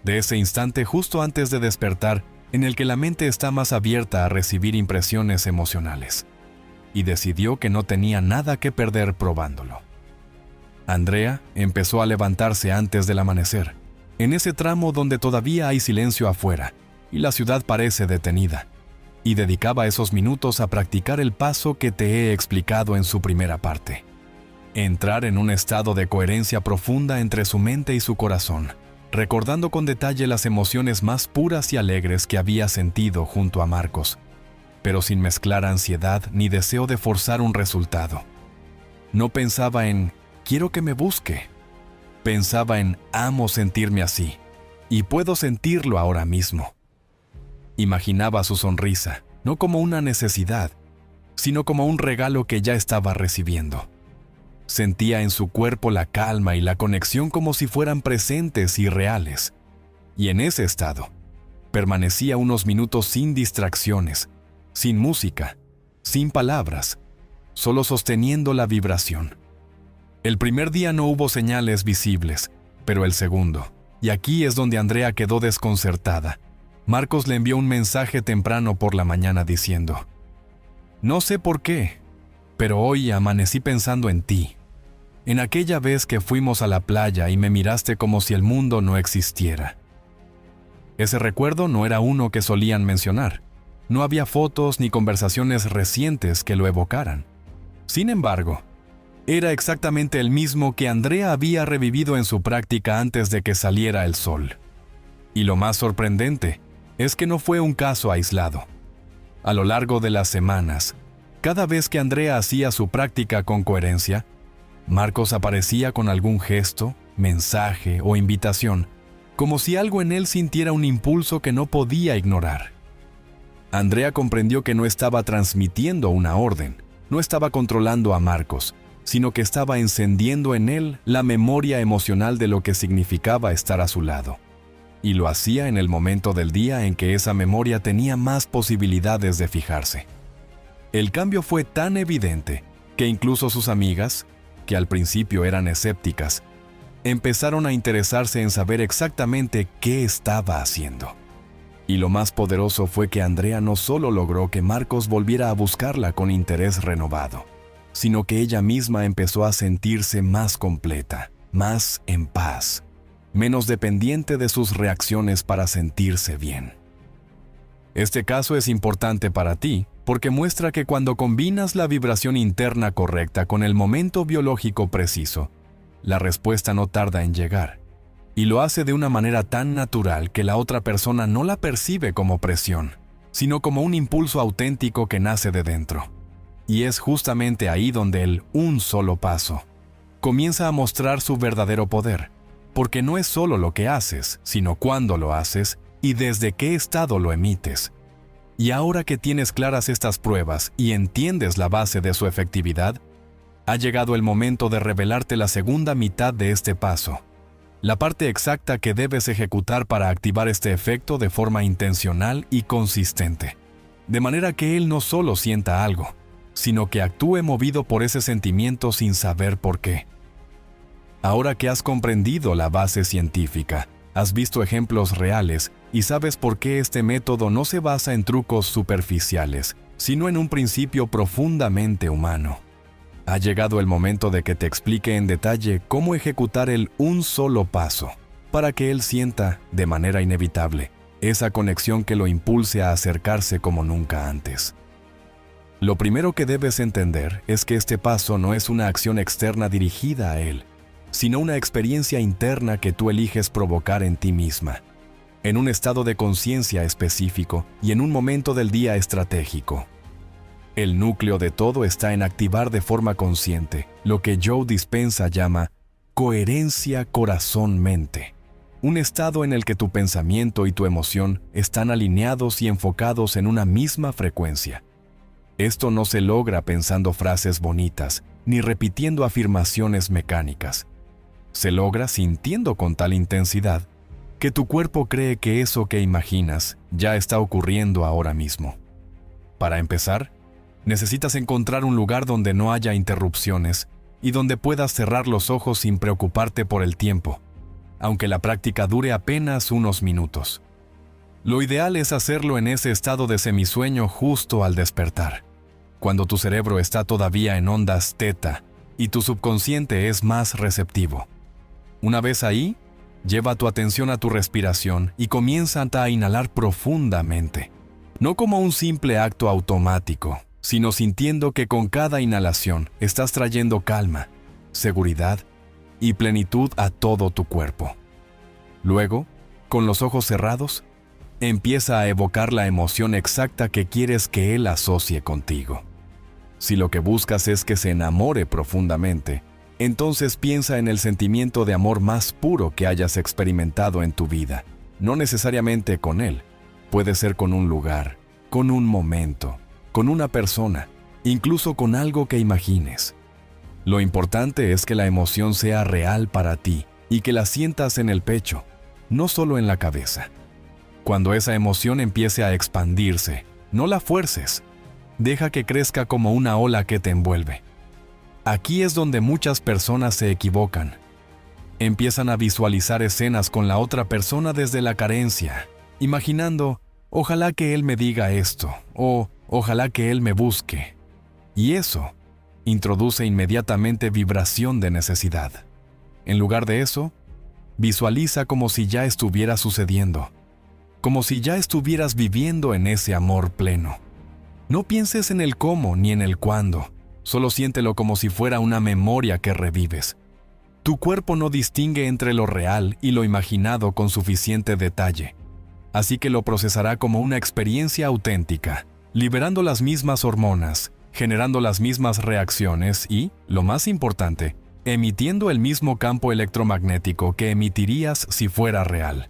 S1: de ese instante justo antes de despertar en el que la mente está más abierta a recibir impresiones emocionales, y decidió que no tenía nada que perder probándolo. Andrea empezó a levantarse antes del amanecer, en ese tramo donde todavía hay silencio afuera y la ciudad parece detenida, y dedicaba esos minutos a practicar el paso que te he explicado en su primera parte. Entrar en un estado de coherencia profunda entre su mente y su corazón, recordando con detalle las emociones más puras y alegres que había sentido junto a Marcos, pero sin mezclar ansiedad ni deseo de forzar un resultado. No pensaba en «quiero que me busque». Pensaba en «amo sentirme así, y puedo sentirlo ahora mismo». Imaginaba su sonrisa, no como una necesidad, sino como un regalo que ya estaba recibiendo. Sentía en su cuerpo la calma y la conexión como si fueran presentes y reales. Y en ese estado, permanecía unos minutos sin distracciones, sin música, sin palabras, solo sosteniendo la vibración. El primer día no hubo señales visibles, pero el segundo, y aquí es donde Andrea quedó desconcertada. Marcos le envió un mensaje temprano por la mañana diciendo: «No sé por qué, pero hoy amanecí pensando en ti. En aquella vez que fuimos a la playa y me miraste como si el mundo no existiera». Ese recuerdo no era uno que solían mencionar. No había fotos ni conversaciones recientes que lo evocaran. Sin embargo, era exactamente el mismo que Andrea había revivido en su práctica antes de que saliera el sol. Y lo más sorprendente es que no fue un caso aislado. A lo largo de las semanas, cada vez que Andrea hacía su práctica con coherencia, Marcos aparecía con algún gesto, mensaje o invitación, como si algo en él sintiera un impulso que no podía ignorar. Andrea comprendió que no estaba transmitiendo una orden, no estaba controlando a Marcos, sino que estaba encendiendo en él la memoria emocional de lo que significaba estar a su lado. Y lo hacía en el momento del día en que esa memoria tenía más posibilidades de fijarse. El cambio fue tan evidente que incluso sus amigas, que al principio eran escépticas, empezaron a interesarse en saber exactamente qué estaba haciendo. Y lo más poderoso fue que Andrea no solo logró que Marcos volviera a buscarla con interés renovado, sino que ella misma empezó a sentirse más completa, más en paz, menos dependiente de sus reacciones para sentirse bien. Este caso es importante para ti porque muestra que cuando combinas la vibración interna correcta con el momento biológico preciso, la respuesta no tarda en llegar, y lo hace de una manera tan natural que la otra persona no la percibe como presión, sino como un impulso auténtico que nace de dentro. Y es justamente ahí donde el un solo paso comienza a mostrar su verdadero poder, porque no es solo lo que haces, sino cuándo lo haces y desde qué estado lo emites. Y ahora que tienes claras estas pruebas y entiendes la base de su efectividad, ha llegado el momento de revelarte la segunda mitad de este paso, la parte exacta que debes ejecutar para activar este efecto de forma intencional y consistente, de manera que él no solo sienta algo, sino que actúe movido por ese sentimiento sin saber por qué. Ahora que has comprendido la base científica, has visto ejemplos reales y sabes por qué este método no se basa en trucos superficiales, sino en un principio profundamente humano. Ha llegado el momento de que te explique en detalle cómo ejecutar el un solo paso, para que él sienta, de manera inevitable, esa conexión que lo impulse a acercarse como nunca antes. Lo primero que debes entender es que este paso no es una acción externa dirigida a él, sino una experiencia interna que tú eliges provocar en ti misma, en un estado de conciencia específico y en un momento del día estratégico. El núcleo de todo está en activar de forma consciente lo que Joe Dispenza llama coherencia corazón-mente, un estado en el que tu pensamiento y tu emoción están alineados y enfocados en una misma frecuencia. Esto no se logra pensando frases bonitas ni repitiendo afirmaciones mecánicas. Se logra sintiendo con tal intensidad que tu cuerpo cree que eso que imaginas ya está ocurriendo ahora mismo. Para empezar, necesitas encontrar un lugar donde no haya interrupciones y donde puedas cerrar los ojos sin preocuparte por el tiempo, aunque la práctica dure apenas unos minutos. Lo ideal es hacerlo en ese estado de semisueño justo al despertar, cuando tu cerebro está todavía en ondas teta y tu subconsciente es más receptivo. Una vez ahí, lleva tu atención a tu respiración y comienza a inhalar profundamente, no como un simple acto automático, sino sintiendo que con cada inhalación estás trayendo calma, seguridad y plenitud a todo tu cuerpo. Luego, con los ojos cerrados, empieza a evocar la emoción exacta que quieres que él asocie contigo. Si lo que buscas es que se enamore profundamente, entonces piensa en el sentimiento de amor más puro que hayas experimentado en tu vida, no necesariamente con él. Puede ser con un lugar, con un momento, con una persona, incluso con algo que imagines. Lo importante es que la emoción sea real para ti y que la sientas en el pecho, no solo en la cabeza. Cuando esa emoción empiece a expandirse, no la fuerces. Deja que crezca como una ola que te envuelve. Aquí es donde muchas personas se equivocan. Empiezan a visualizar escenas con la otra persona desde la carencia, imaginando, ojalá que él me diga esto, o ojalá que él me busque. Y eso introduce inmediatamente vibración de necesidad. En lugar de eso, visualiza como si ya estuviera sucediendo, como si ya estuvieras viviendo en ese amor pleno. No pienses en el cómo ni en el cuándo, solo siéntelo como si fuera una memoria que revives. Tu cuerpo no distingue entre lo real y lo imaginado con suficiente detalle, así que lo procesará como una experiencia auténtica, liberando las mismas hormonas, generando las mismas reacciones y, lo más importante, emitiendo el mismo campo electromagnético que emitirías si fuera real.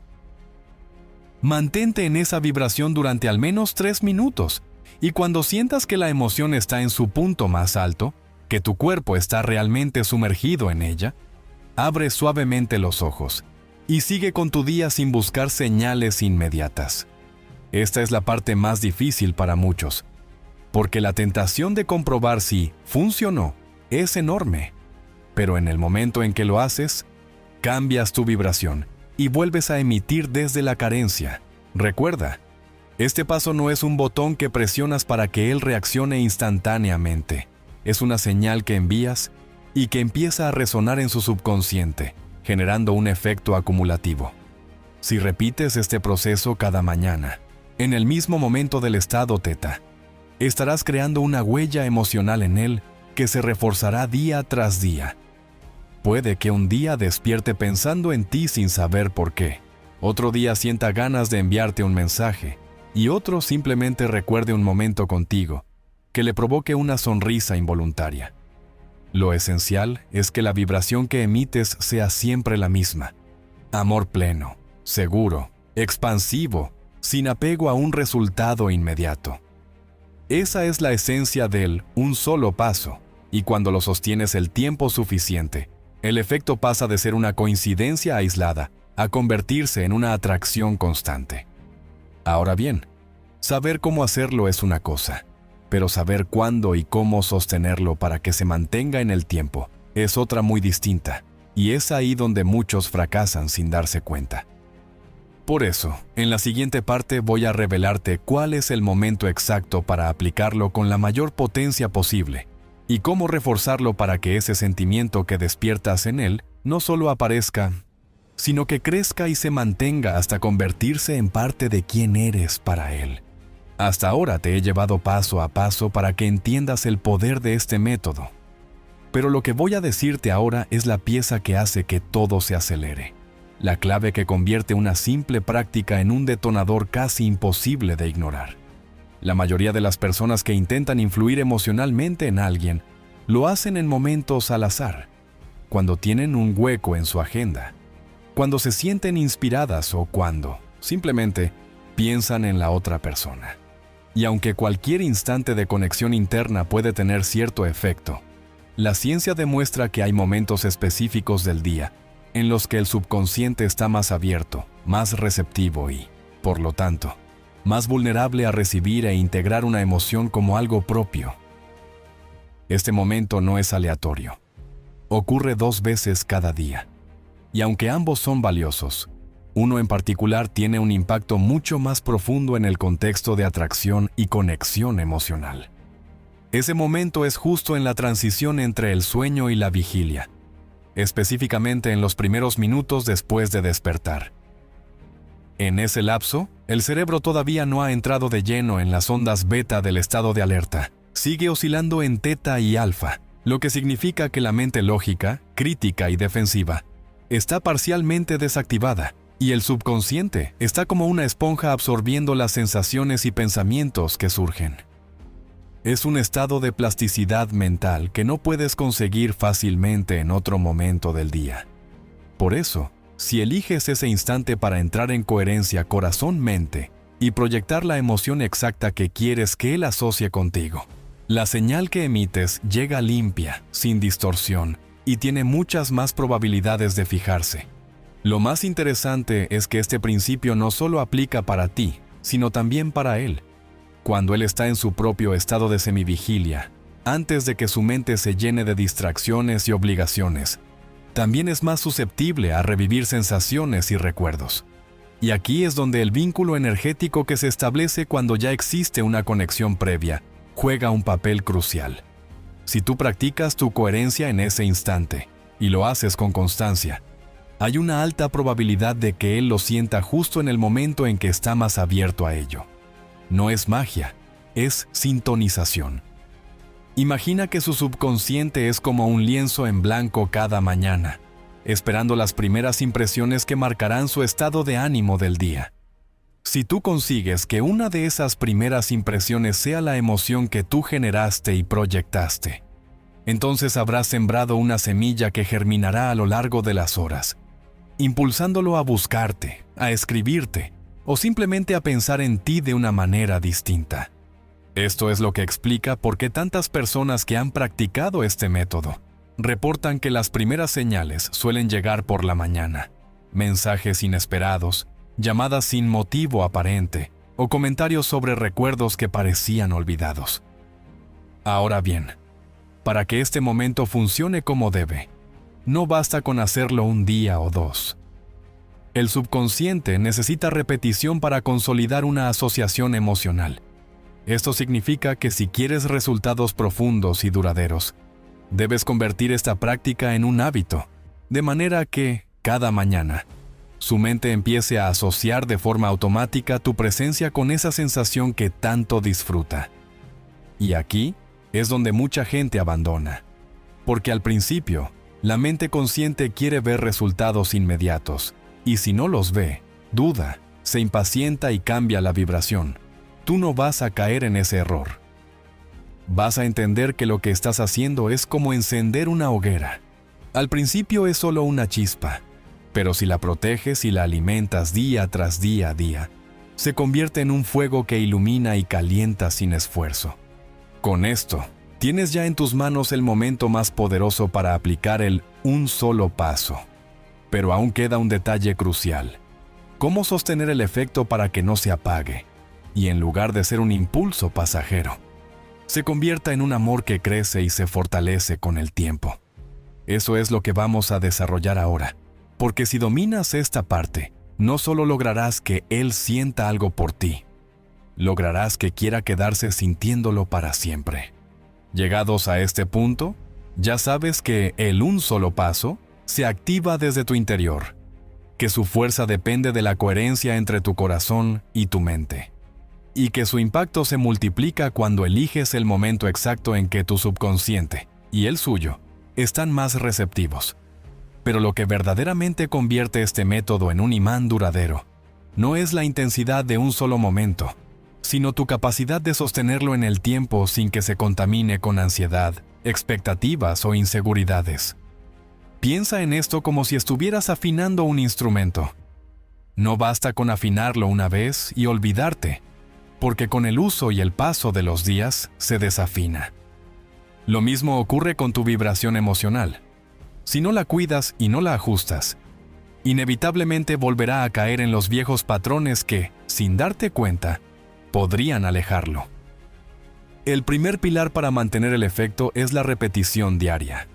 S1: Mantente en esa vibración durante al menos 3 minutos, y cuando sientas que la emoción está en su punto más alto, que tu cuerpo está realmente sumergido en ella, abre suavemente los ojos y sigue con tu día sin buscar señales inmediatas. Esta es la parte más difícil para muchos, porque la tentación de comprobar si funcionó es enorme. Pero en el momento en que lo haces, cambias tu vibración y vuelves a emitir desde la carencia. Recuerda, este paso no es un botón que presionas para que él reaccione instantáneamente. Es una señal que envías y que empieza a resonar en su subconsciente, generando un efecto acumulativo. Si repites este proceso cada mañana, en el mismo momento del estado teta, estarás creando una huella emocional en él que se reforzará día tras día. Puede que un día despierte pensando en ti sin saber por qué, otro día sienta ganas de enviarte un mensaje, y otro simplemente recuerde un momento contigo que le provoque una sonrisa involuntaria. Lo esencial es que la vibración que emites sea siempre la misma. Amor pleno, seguro, expansivo, sin apego a un resultado inmediato. Esa es la esencia del un solo paso, y cuando lo sostienes el tiempo suficiente, el efecto pasa de ser una coincidencia aislada a convertirse en una atracción constante. Ahora bien, saber cómo hacerlo es una cosa, pero saber cuándo y cómo sostenerlo para que se mantenga en el tiempo es otra muy distinta, y es ahí donde muchos fracasan sin darse cuenta. Por eso, en la siguiente parte voy a revelarte cuál es el momento exacto para aplicarlo con la mayor potencia posible, y cómo reforzarlo para que ese sentimiento que despiertas en él no solo aparezca, sino que crezca y se mantenga hasta convertirse en parte de quién eres para él. Hasta ahora te he llevado paso a paso para que entiendas el poder de este método. Pero lo que voy a decirte ahora es la pieza que hace que todo se acelere. La clave que convierte una simple práctica en un detonador casi imposible de ignorar. La mayoría de las personas que intentan influir emocionalmente en alguien lo hacen en momentos al azar, cuando tienen un hueco en su agenda, cuando se sienten inspiradas o cuando, simplemente, piensan en la otra persona. Y aunque cualquier instante de conexión interna puede tener cierto efecto, la ciencia demuestra que hay momentos específicos del día en los que el subconsciente está más abierto, más receptivo y, por lo tanto, más vulnerable a recibir e integrar una emoción como algo propio. Este momento no es aleatorio. Ocurre 2 veces cada día. Y aunque ambos son valiosos, uno en particular tiene un impacto mucho más profundo en el contexto de atracción y conexión emocional. Ese momento es justo en la transición entre el sueño y la vigilia, específicamente en los primeros minutos después de despertar. En ese lapso, el cerebro todavía no ha entrado de lleno en las ondas beta del estado de alerta. Sigue oscilando en teta y alfa, lo que significa que la mente lógica, crítica y defensiva está parcialmente desactivada, y el subconsciente está como una esponja absorbiendo las sensaciones y pensamientos que surgen. Es un estado de plasticidad mental que no puedes conseguir fácilmente en otro momento del día. Por eso, si eliges ese instante para entrar en coherencia corazón-mente y proyectar la emoción exacta que quieres que él asocie contigo, la señal que emites llega limpia, sin distorsión, y tiene muchas más probabilidades de fijarse. Lo más interesante es que este principio no solo aplica para ti, sino también para él. Cuando él está en su propio estado de semivigilia, antes de que su mente se llene de distracciones y obligaciones, también es más susceptible a revivir sensaciones y recuerdos. Y aquí es donde el vínculo energético que se establece cuando ya existe una conexión previa juega un papel crucial. Si tú practicas tu coherencia en ese instante, y lo haces con constancia, hay una alta probabilidad de que él lo sienta justo en el momento en que está más abierto a ello. No es magia, es sintonización. Imagina que su subconsciente es como un lienzo en blanco cada mañana, esperando las primeras impresiones que marcarán su estado de ánimo del día. Si tú consigues que una de esas primeras impresiones sea la emoción que tú generaste y proyectaste, entonces habrás sembrado una semilla que germinará a lo largo de las horas, impulsándolo a buscarte, a escribirte, o simplemente a pensar en ti de una manera distinta. Esto es lo que explica por qué tantas personas que han practicado este método reportan que las primeras señales suelen llegar por la mañana. Mensajes inesperados, llamadas sin motivo aparente o comentarios sobre recuerdos que parecían olvidados. Ahora bien, para que este momento funcione como debe, no basta con hacerlo un día o dos. El subconsciente necesita repetición para consolidar una asociación emocional. Esto significa que si quieres resultados profundos y duraderos, debes convertir esta práctica en un hábito, de manera que, cada mañana, su mente empiece a asociar de forma automática tu presencia con esa sensación que tanto disfruta. Y aquí es donde mucha gente abandona, porque al principio, la mente consciente quiere ver resultados inmediatos, y si no los ve, duda, se impacienta y cambia la vibración. Tú no vas a caer en ese error. Vas a entender que lo que estás haciendo es como encender una hoguera. Al principio es solo una chispa, pero si la proteges y la alimentas día tras día, se convierte en un fuego que ilumina y calienta sin esfuerzo. Con esto, tienes ya en tus manos el momento más poderoso para aplicar el un solo paso. Pero aún queda un detalle crucial. ¿Cómo sostener el efecto para que no se apague? Y en lugar de ser un impulso pasajero, se convierta en un amor que crece y se fortalece con el tiempo. Eso es lo que vamos a desarrollar ahora, porque si dominas esta parte, no solo lograrás que Él sienta algo por ti, lograrás que quiera quedarse sintiéndolo para siempre. Llegados a este punto, ya sabes que el un solo paso se activa desde tu interior, que su fuerza depende de la coherencia entre tu corazón y tu mente, y que su impacto se multiplica cuando eliges el momento exacto en que tu subconsciente y el suyo están más receptivos. Pero lo que verdaderamente convierte este método en un imán duradero no es la intensidad de un solo momento, sino tu capacidad de sostenerlo en el tiempo sin que se contamine con ansiedad, expectativas o inseguridades. Piensa en esto como si estuvieras afinando un instrumento. No basta con afinarlo una vez y olvidarte, porque con el uso y el paso de los días se desafina. Lo mismo ocurre con tu vibración emocional. Si no la cuidas y no la ajustas, inevitablemente volverá a caer en los viejos patrones que, sin darte cuenta, podrían alejarlo. El primer pilar para mantener el efecto es la repetición diaria.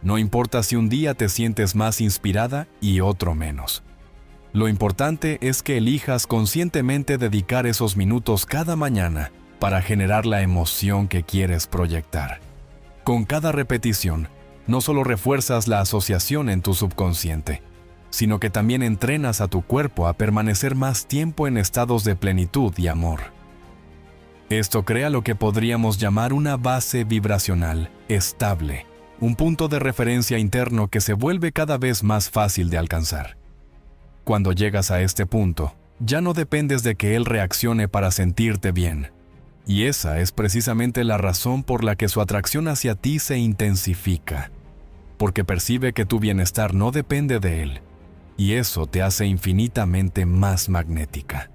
S1: No importa si un día te sientes más inspirada y otro menos. Lo importante es que elijas conscientemente dedicar esos minutos cada mañana para generar la emoción que quieres proyectar. Con cada repetición, no solo refuerzas la asociación en tu subconsciente, sino que también entrenas a tu cuerpo a permanecer más tiempo en estados de plenitud y amor. Esto crea lo que podríamos llamar una base vibracional estable, un punto de referencia interno que se vuelve cada vez más fácil de alcanzar. Cuando llegas a este punto, ya no dependes de que él reaccione para sentirte bien. Y esa es precisamente la razón por la que su atracción hacia ti se intensifica, porque percibe que tu bienestar no depende de él, y eso te hace infinitamente más magnética.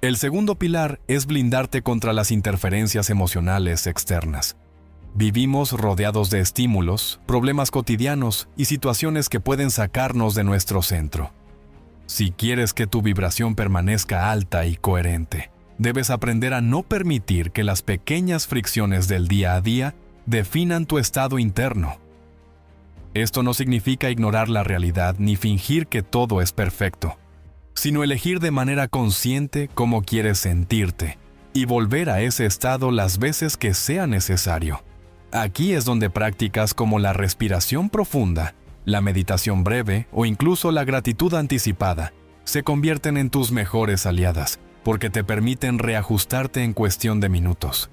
S1: El segundo pilar es blindarte contra las interferencias emocionales externas. Vivimos rodeados de estímulos, problemas cotidianos y situaciones que pueden sacarnos de nuestro centro. Si quieres que tu vibración permanezca alta y coherente, debes aprender a no permitir que las pequeñas fricciones del día a día definan tu estado interno. Esto no significa ignorar la realidad ni fingir que todo es perfecto, sino elegir de manera consciente cómo quieres sentirte y volver a ese estado las veces que sea necesario. Aquí es donde prácticas como la respiración profunda, la meditación breve o incluso la gratitud anticipada se convierten en tus mejores aliadas, porque te permiten reajustarte en cuestión de minutos.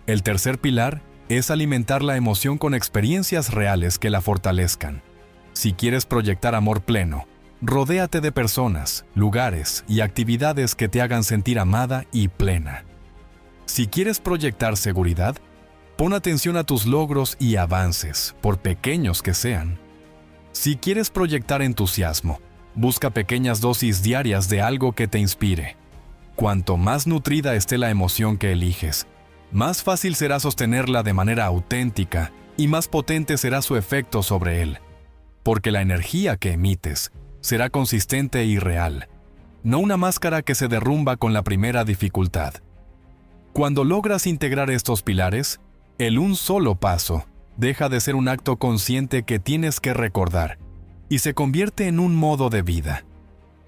S1: El tercer pilar es alimentar la emoción con experiencias reales que la fortalezcan. Si quieres proyectar amor pleno, rodéate de personas, lugares y actividades que te hagan sentir amada y plena. Si quieres proyectar seguridad, pon atención a tus logros y avances, por pequeños que sean. Si quieres proyectar entusiasmo, Busca pequeñas dosis diarias de algo que te inspire. Cuanto más nutrida esté la emoción que eliges, más fácil será sostenerla de manera auténtica y más potente será su efecto sobre él. Porque la energía que emites será consistente y real, no una máscara que se derrumba con la primera dificultad. Cuando logras integrar estos pilares, el un solo paso deja de ser un acto consciente que tienes que recordar y se convierte en un modo de vida.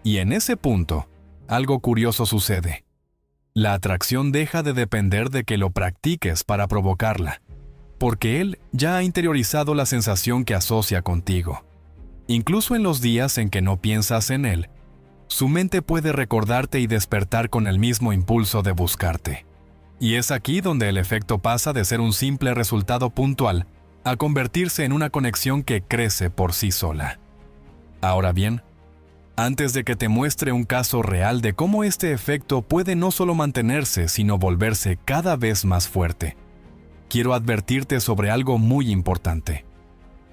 S1: Y en ese punto, algo curioso sucede. La atracción deja de depender de que lo practiques para provocarla, porque él ya ha interiorizado la sensación que asocia contigo. Incluso en los días en que no piensas en él, su mente puede recordarte y despertar con el mismo impulso de buscarte. Y es aquí donde el efecto pasa de ser un simple resultado puntual a convertirse en una conexión que crece por sí sola. Ahora bien, antes de que te muestre un caso real de cómo este efecto puede no solo mantenerse, sino volverse cada vez más fuerte, quiero advertirte sobre algo muy importante.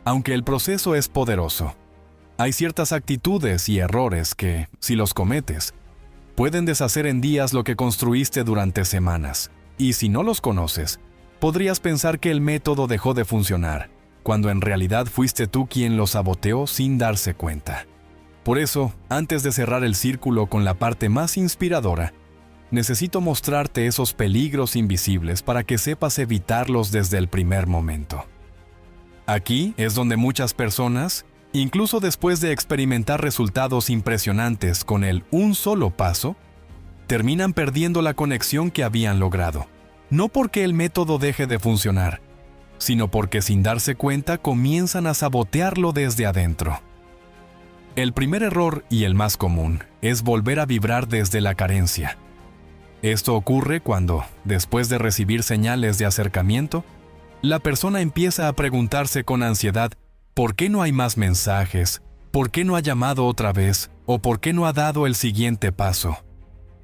S1: Aunque el proceso es poderoso, hay ciertas actitudes y errores que, si los cometes, pueden deshacer en días lo que construiste durante semanas. Y si no los conoces, podrías pensar que el método dejó de funcionar, cuando en realidad fuiste tú quien lo saboteó sin darse cuenta. Por eso, antes de cerrar el círculo con la parte más inspiradora, necesito mostrarte esos peligros invisibles para que sepas evitarlos desde el primer momento. Aquí es donde muchas personas, incluso después de experimentar resultados impresionantes con el un solo paso, terminan perdiendo la conexión que habían logrado. No porque el método deje de funcionar, sino porque sin darse cuenta comienzan a sabotearlo desde adentro. El primer error y el más común es volver a vibrar desde la carencia. Esto ocurre cuando, después de recibir señales de acercamiento, la persona empieza a preguntarse con ansiedad ¿por qué no hay más mensajes? ¿Por qué no ha llamado otra vez? ¿O por qué no ha dado el siguiente paso?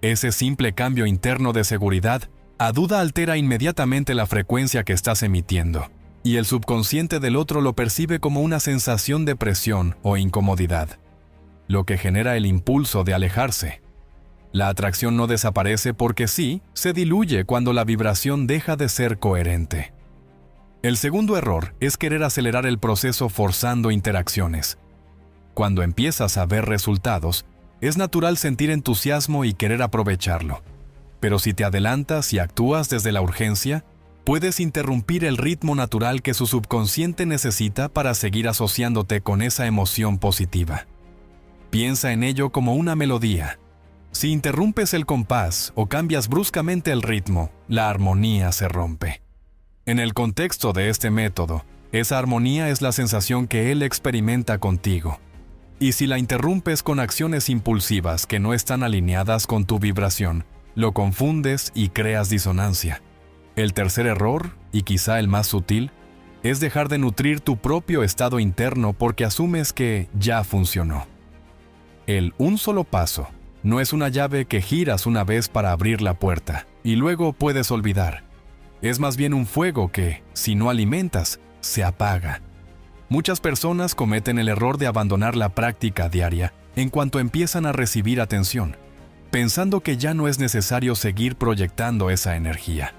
S1: Ese simple cambio interno de seguridad a duda altera inmediatamente la frecuencia que estás emitiendo, y el subconsciente del otro lo percibe como una sensación de presión o incomodidad, lo que genera el impulso de alejarse. La atracción no desaparece porque sí, se diluye cuando la vibración deja de ser coherente. El segundo error es querer acelerar el proceso forzando interacciones. Cuando empiezas a ver resultados, es natural sentir entusiasmo y querer aprovecharlo. Pero si te adelantas y actúas desde la urgencia, puedes interrumpir el ritmo natural que su subconsciente necesita para seguir asociándote con esa emoción positiva. Piensa en ello como una melodía. Si interrumpes el compás o cambias bruscamente el ritmo, la armonía se rompe. En el contexto de este método, esa armonía es la sensación que él experimenta contigo. Y si la interrumpes con acciones impulsivas que no están alineadas con tu vibración, lo confundes y creas disonancia. El tercer error, y quizá el más sutil, es dejar de nutrir tu propio estado interno porque asumes que ya funcionó. El un solo paso no es una llave que giras una vez para abrir la puerta y luego puedes olvidar. Es más bien un fuego que, si no alimentas, se apaga. Muchas personas cometen el error de abandonar la práctica diaria en cuanto empiezan a recibir atención, pensando que ya no es necesario seguir proyectando esa energía.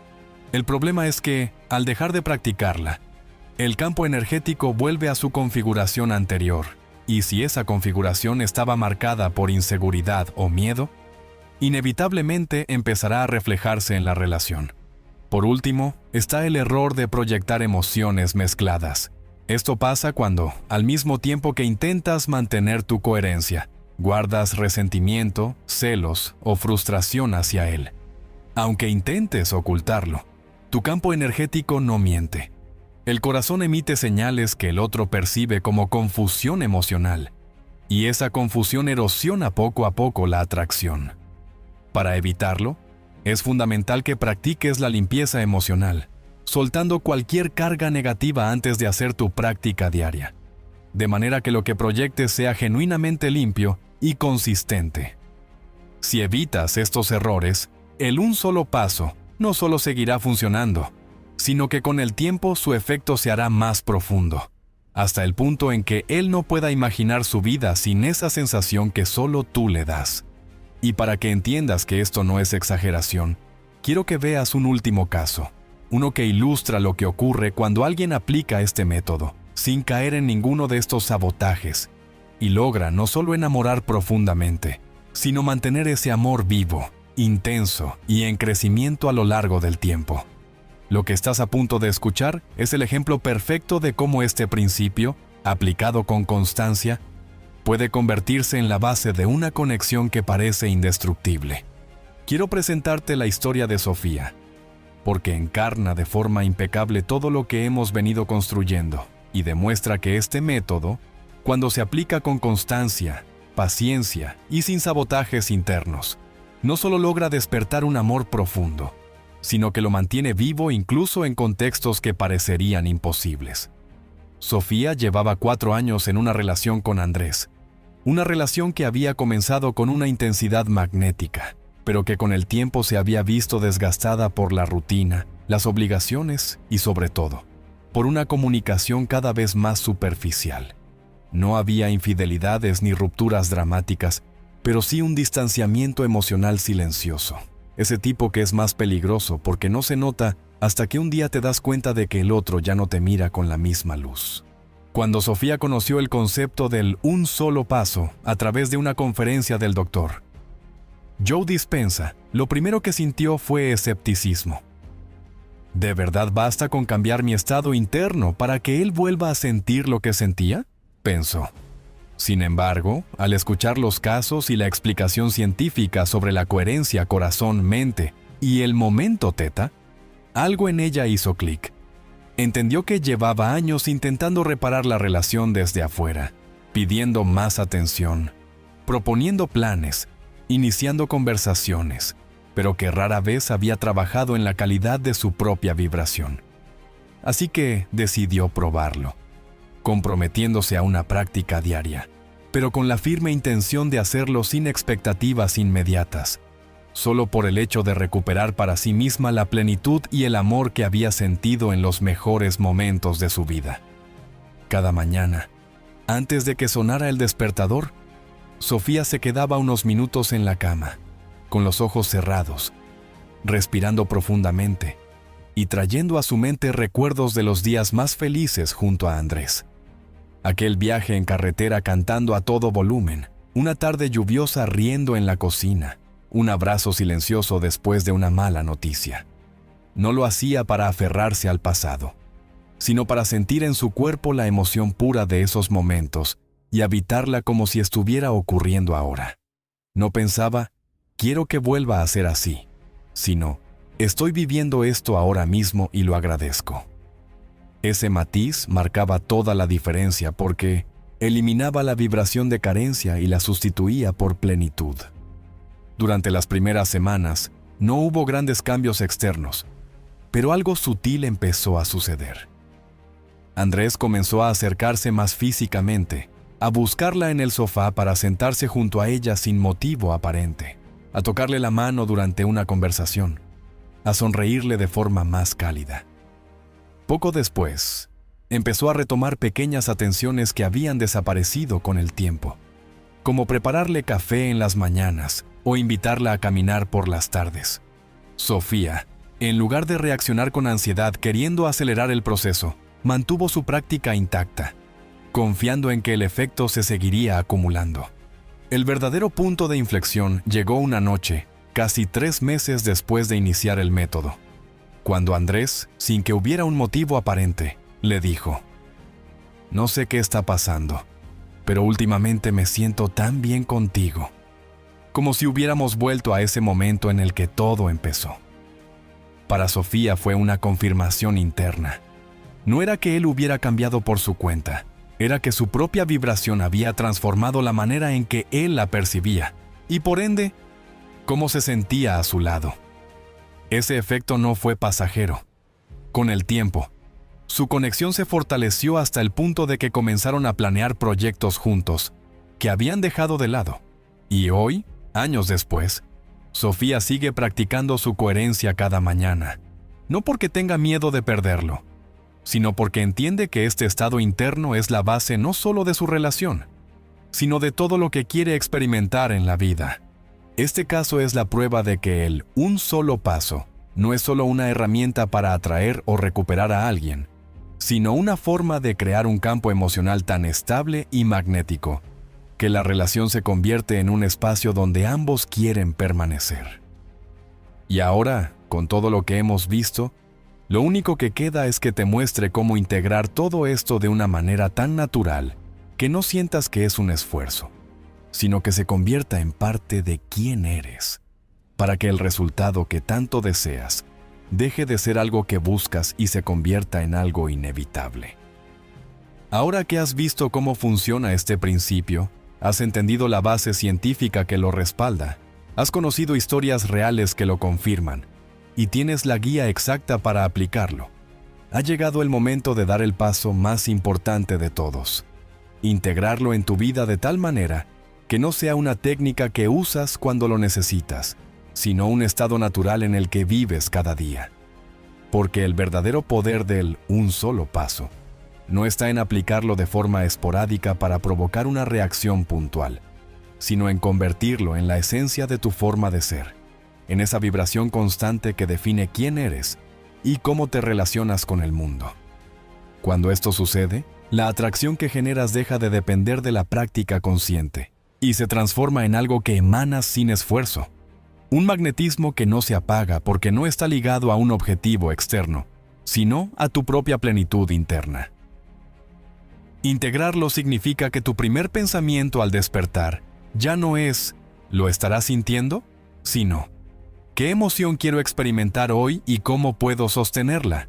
S1: El problema es que, al dejar de practicarla, el campo energético vuelve a su configuración anterior, y si esa configuración estaba marcada por inseguridad o miedo, inevitablemente empezará a reflejarse en la relación. Por último, está el error de proyectar emociones mezcladas. Esto pasa cuando, al mismo tiempo que intentas mantener tu coherencia, guardas resentimiento, celos o frustración hacia él. Aunque intentes ocultarlo, tu campo energético no miente. El corazón emite señales que el otro percibe como confusión emocional, y esa confusión erosiona poco a poco la atracción. Para evitarlo, es fundamental que practiques la limpieza emocional, soltando cualquier carga negativa antes de hacer tu práctica diaria, de manera que lo que proyectes sea genuinamente limpio y consistente. Si evitas estos errores, el un solo paso no solo seguirá funcionando, sino que con el tiempo su efecto se hará más profundo, hasta el punto en que él no pueda imaginar su vida sin esa sensación que solo tú le das. Y para que entiendas que esto no es exageración, quiero que veas un último caso, uno que ilustra lo que ocurre cuando alguien aplica este método, sin caer en ninguno de estos sabotajes, y logra no solo enamorar profundamente, sino mantener ese amor vivo, intenso y en crecimiento a lo largo del tiempo. Lo que estás a punto de escuchar es el ejemplo perfecto de cómo este principio, aplicado con constancia, puede convertirse en la base de una conexión que parece indestructible. Quiero presentarte la historia de Sofía, porque encarna de forma impecable todo lo que hemos venido construyendo y demuestra que este método, cuando se aplica con constancia, paciencia y sin sabotajes internos, no solo logra despertar un amor profundo, sino que lo mantiene vivo incluso en contextos que parecerían imposibles. Sofía llevaba 4 años en una relación con Andrés, una relación que había comenzado con una intensidad magnética, pero que con el tiempo se había visto desgastada por la rutina, las obligaciones y sobre todo, por una comunicación cada vez más superficial. No había infidelidades ni rupturas dramáticas, pero sí un distanciamiento emocional silencioso. Ese tipo que es más peligroso porque no se nota hasta que un día te das cuenta de que el otro ya no te mira con la misma luz. Cuando Sofía conoció el concepto del un solo paso a través de una conferencia del Dr. Joe Dispenza, lo primero que sintió fue escepticismo. ¿De verdad basta con cambiar mi estado interno para que él vuelva a sentir lo que sentía?, pensó. Sin embargo, al escuchar los casos y la explicación científica sobre la coherencia corazón-mente y el momento teta, algo en ella hizo clic. Entendió que llevaba años intentando reparar la relación desde afuera, pidiendo más atención, proponiendo planes, iniciando conversaciones, pero que rara vez había trabajado en la calidad de su propia vibración. Así que decidió probarlo, comprometiéndose a una práctica diaria, pero con la firme intención de hacerlo sin expectativas inmediatas, solo por el hecho de recuperar para sí misma la plenitud y el amor que había sentido en los mejores momentos de su vida. Cada mañana, antes de que sonara el despertador, Sofía se quedaba unos minutos en la cama, con los ojos cerrados, respirando profundamente y trayendo a su mente recuerdos de los días más felices junto a Andrés. Aquel viaje en carretera cantando a todo volumen, una tarde lluviosa riendo en la cocina, un abrazo silencioso después de una mala noticia. No lo hacía para aferrarse al pasado, sino para sentir en su cuerpo la emoción pura de esos momentos y habitarla como si estuviera ocurriendo ahora. No pensaba, quiero que vuelva a ser así, sino, estoy viviendo esto ahora mismo y lo agradezco. Ese matiz marcaba toda la diferencia porque eliminaba la vibración de carencia y la sustituía por plenitud. Durante las primeras semanas, no hubo grandes cambios externos, pero algo sutil empezó a suceder. Andrés comenzó a acercarse más físicamente, a buscarla en el sofá para sentarse junto a ella sin motivo aparente, a tocarle la mano durante una conversación, a sonreírle de forma más cálida. Poco después, empezó a retomar pequeñas atenciones que habían desaparecido con el tiempo, como prepararle café en las mañanas o invitarla a caminar por las tardes. Sofía, en lugar de reaccionar con ansiedad queriendo acelerar el proceso, mantuvo su práctica intacta, confiando en que el efecto se seguiría acumulando. El verdadero punto de inflexión llegó una noche, casi 3 meses después de iniciar el método, cuando Andrés, sin que hubiera un motivo aparente, le dijo: «No sé qué está pasando, pero últimamente me siento tan bien contigo», como si hubiéramos vuelto a ese momento en el que todo empezó. Para Sofía fue una confirmación interna. No era que él hubiera cambiado por su cuenta, era que su propia vibración había transformado la manera en que él la percibía, y por ende, cómo se sentía a su lado. Ese efecto no fue pasajero. Con el tiempo, su conexión se fortaleció hasta el punto de que comenzaron a planear proyectos juntos, que habían dejado de lado. Y hoy, años después, Sofía sigue practicando su coherencia cada mañana, no porque tenga miedo de perderlo, sino porque entiende que este estado interno es la base no solo de su relación, sino de todo lo que quiere experimentar en la vida. Este caso es la prueba de que el un solo paso no es solo una herramienta para atraer o recuperar a alguien, sino una forma de crear un campo emocional tan estable y magnético que la relación se convierte en un espacio donde ambos quieren permanecer. Y ahora, con todo lo que hemos visto, lo único que queda es que te muestre cómo integrar todo esto de una manera tan natural que no sientas que es un esfuerzo, sino que se convierta en parte de quién eres, para que el resultado que tanto deseas deje de ser algo que buscas y se convierta en algo inevitable. Ahora que has visto cómo funciona este principio, has entendido la base científica que lo respalda, has conocido historias reales que lo confirman, y tienes la guía exacta para aplicarlo. Ha llegado el momento de dar el paso más importante de todos: integrarlo en tu vida de tal manera que no sea una técnica que usas cuando lo necesitas, sino un estado natural en el que vives cada día. Porque el verdadero poder del un solo paso no está en aplicarlo de forma esporádica para provocar una reacción puntual, sino en convertirlo en la esencia de tu forma de ser, en esa vibración constante que define quién eres y cómo te relacionas con el mundo. Cuando esto sucede, la atracción que generas deja de depender de la práctica consciente y se transforma en algo que emanas sin esfuerzo. Un magnetismo que no se apaga porque no está ligado a un objetivo externo, sino a tu propia plenitud interna. Integrarlo significa que tu primer pensamiento al despertar ya no es ¿lo estarás sintiendo?, sino ¿qué emoción quiero experimentar hoy y cómo puedo sostenerla?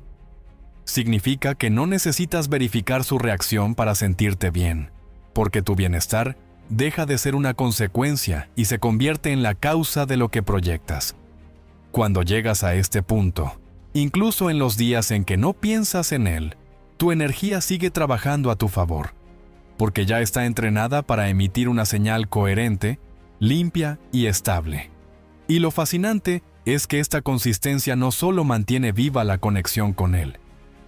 S1: Significa que no necesitas verificar su reacción para sentirte bien, porque tu bienestar deja de ser una consecuencia y se convierte en la causa de lo que proyectas. Cuando llegas a este punto, incluso en los días en que no piensas en él, tu energía sigue trabajando a tu favor, porque ya está entrenada para emitir una señal coherente, limpia y estable. Y lo fascinante es que esta consistencia no solo mantiene viva la conexión con él,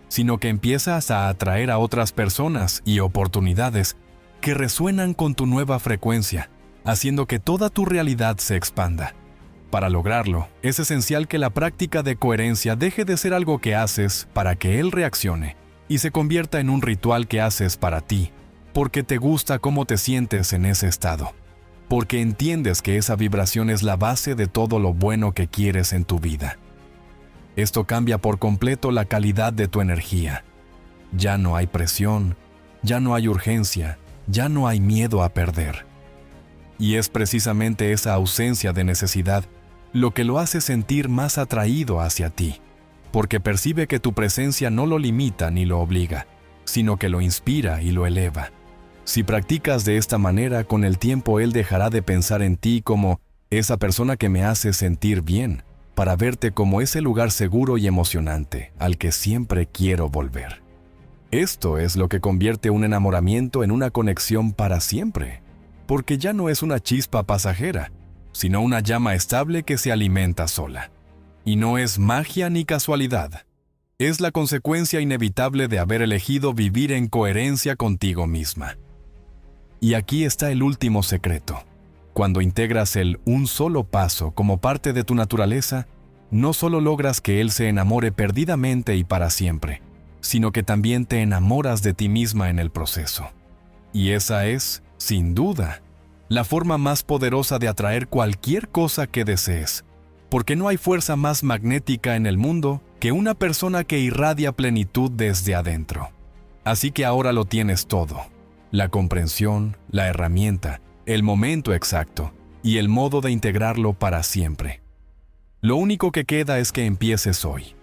S1: sino que empiezas a atraer a otras personas y oportunidades que resuenan con tu nueva frecuencia, haciendo que toda tu realidad se expanda. Para lograrlo, es esencial que la práctica de coherencia deje de ser algo que haces para que él reaccione y se convierta en un ritual que haces para ti, porque te gusta cómo te sientes en ese estado, porque entiendes que esa vibración es la base de todo lo bueno que quieres en tu vida. Esto cambia por completo la calidad de tu energía. Ya no hay presión, ya no hay urgencia, ya no hay miedo a perder. Y es precisamente esa ausencia de necesidad lo que lo hace sentir más atraído hacia ti, porque percibe que tu presencia no lo limita ni lo obliga, sino que lo inspira y lo eleva. Si practicas de esta manera, con el tiempo él dejará de pensar en ti como esa persona que me hace sentir bien, para verte como ese lugar seguro y emocionante al que siempre quiero volver. Esto es lo que convierte un enamoramiento en una conexión para siempre, porque ya no es una chispa pasajera, sino una llama estable que se alimenta sola. Y no es magia ni casualidad. Es la consecuencia inevitable de haber elegido vivir en coherencia contigo misma. Y aquí está el último secreto. Cuando integras el un solo paso como parte de tu naturaleza, no solo logras que él se enamore perdidamente y para siempre, sino que también te enamoras de ti misma en el proceso. Y esa es, sin duda, la forma más poderosa de atraer cualquier cosa que desees, porque no hay fuerza más magnética en el mundo que una persona que irradia plenitud desde adentro. Así que ahora lo tienes todo: la comprensión, la herramienta, el momento exacto y el modo de integrarlo para siempre. Lo único que queda es que empieces hoy,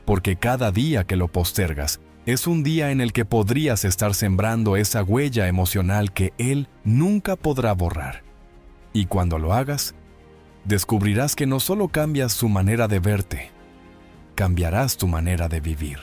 S1: porque cada día que lo postergas es un día en el que podrías estar sembrando esa huella emocional que él nunca podrá borrar. Y cuando lo hagas, descubrirás que no solo cambias su manera de verte, cambiarás tu manera de vivir.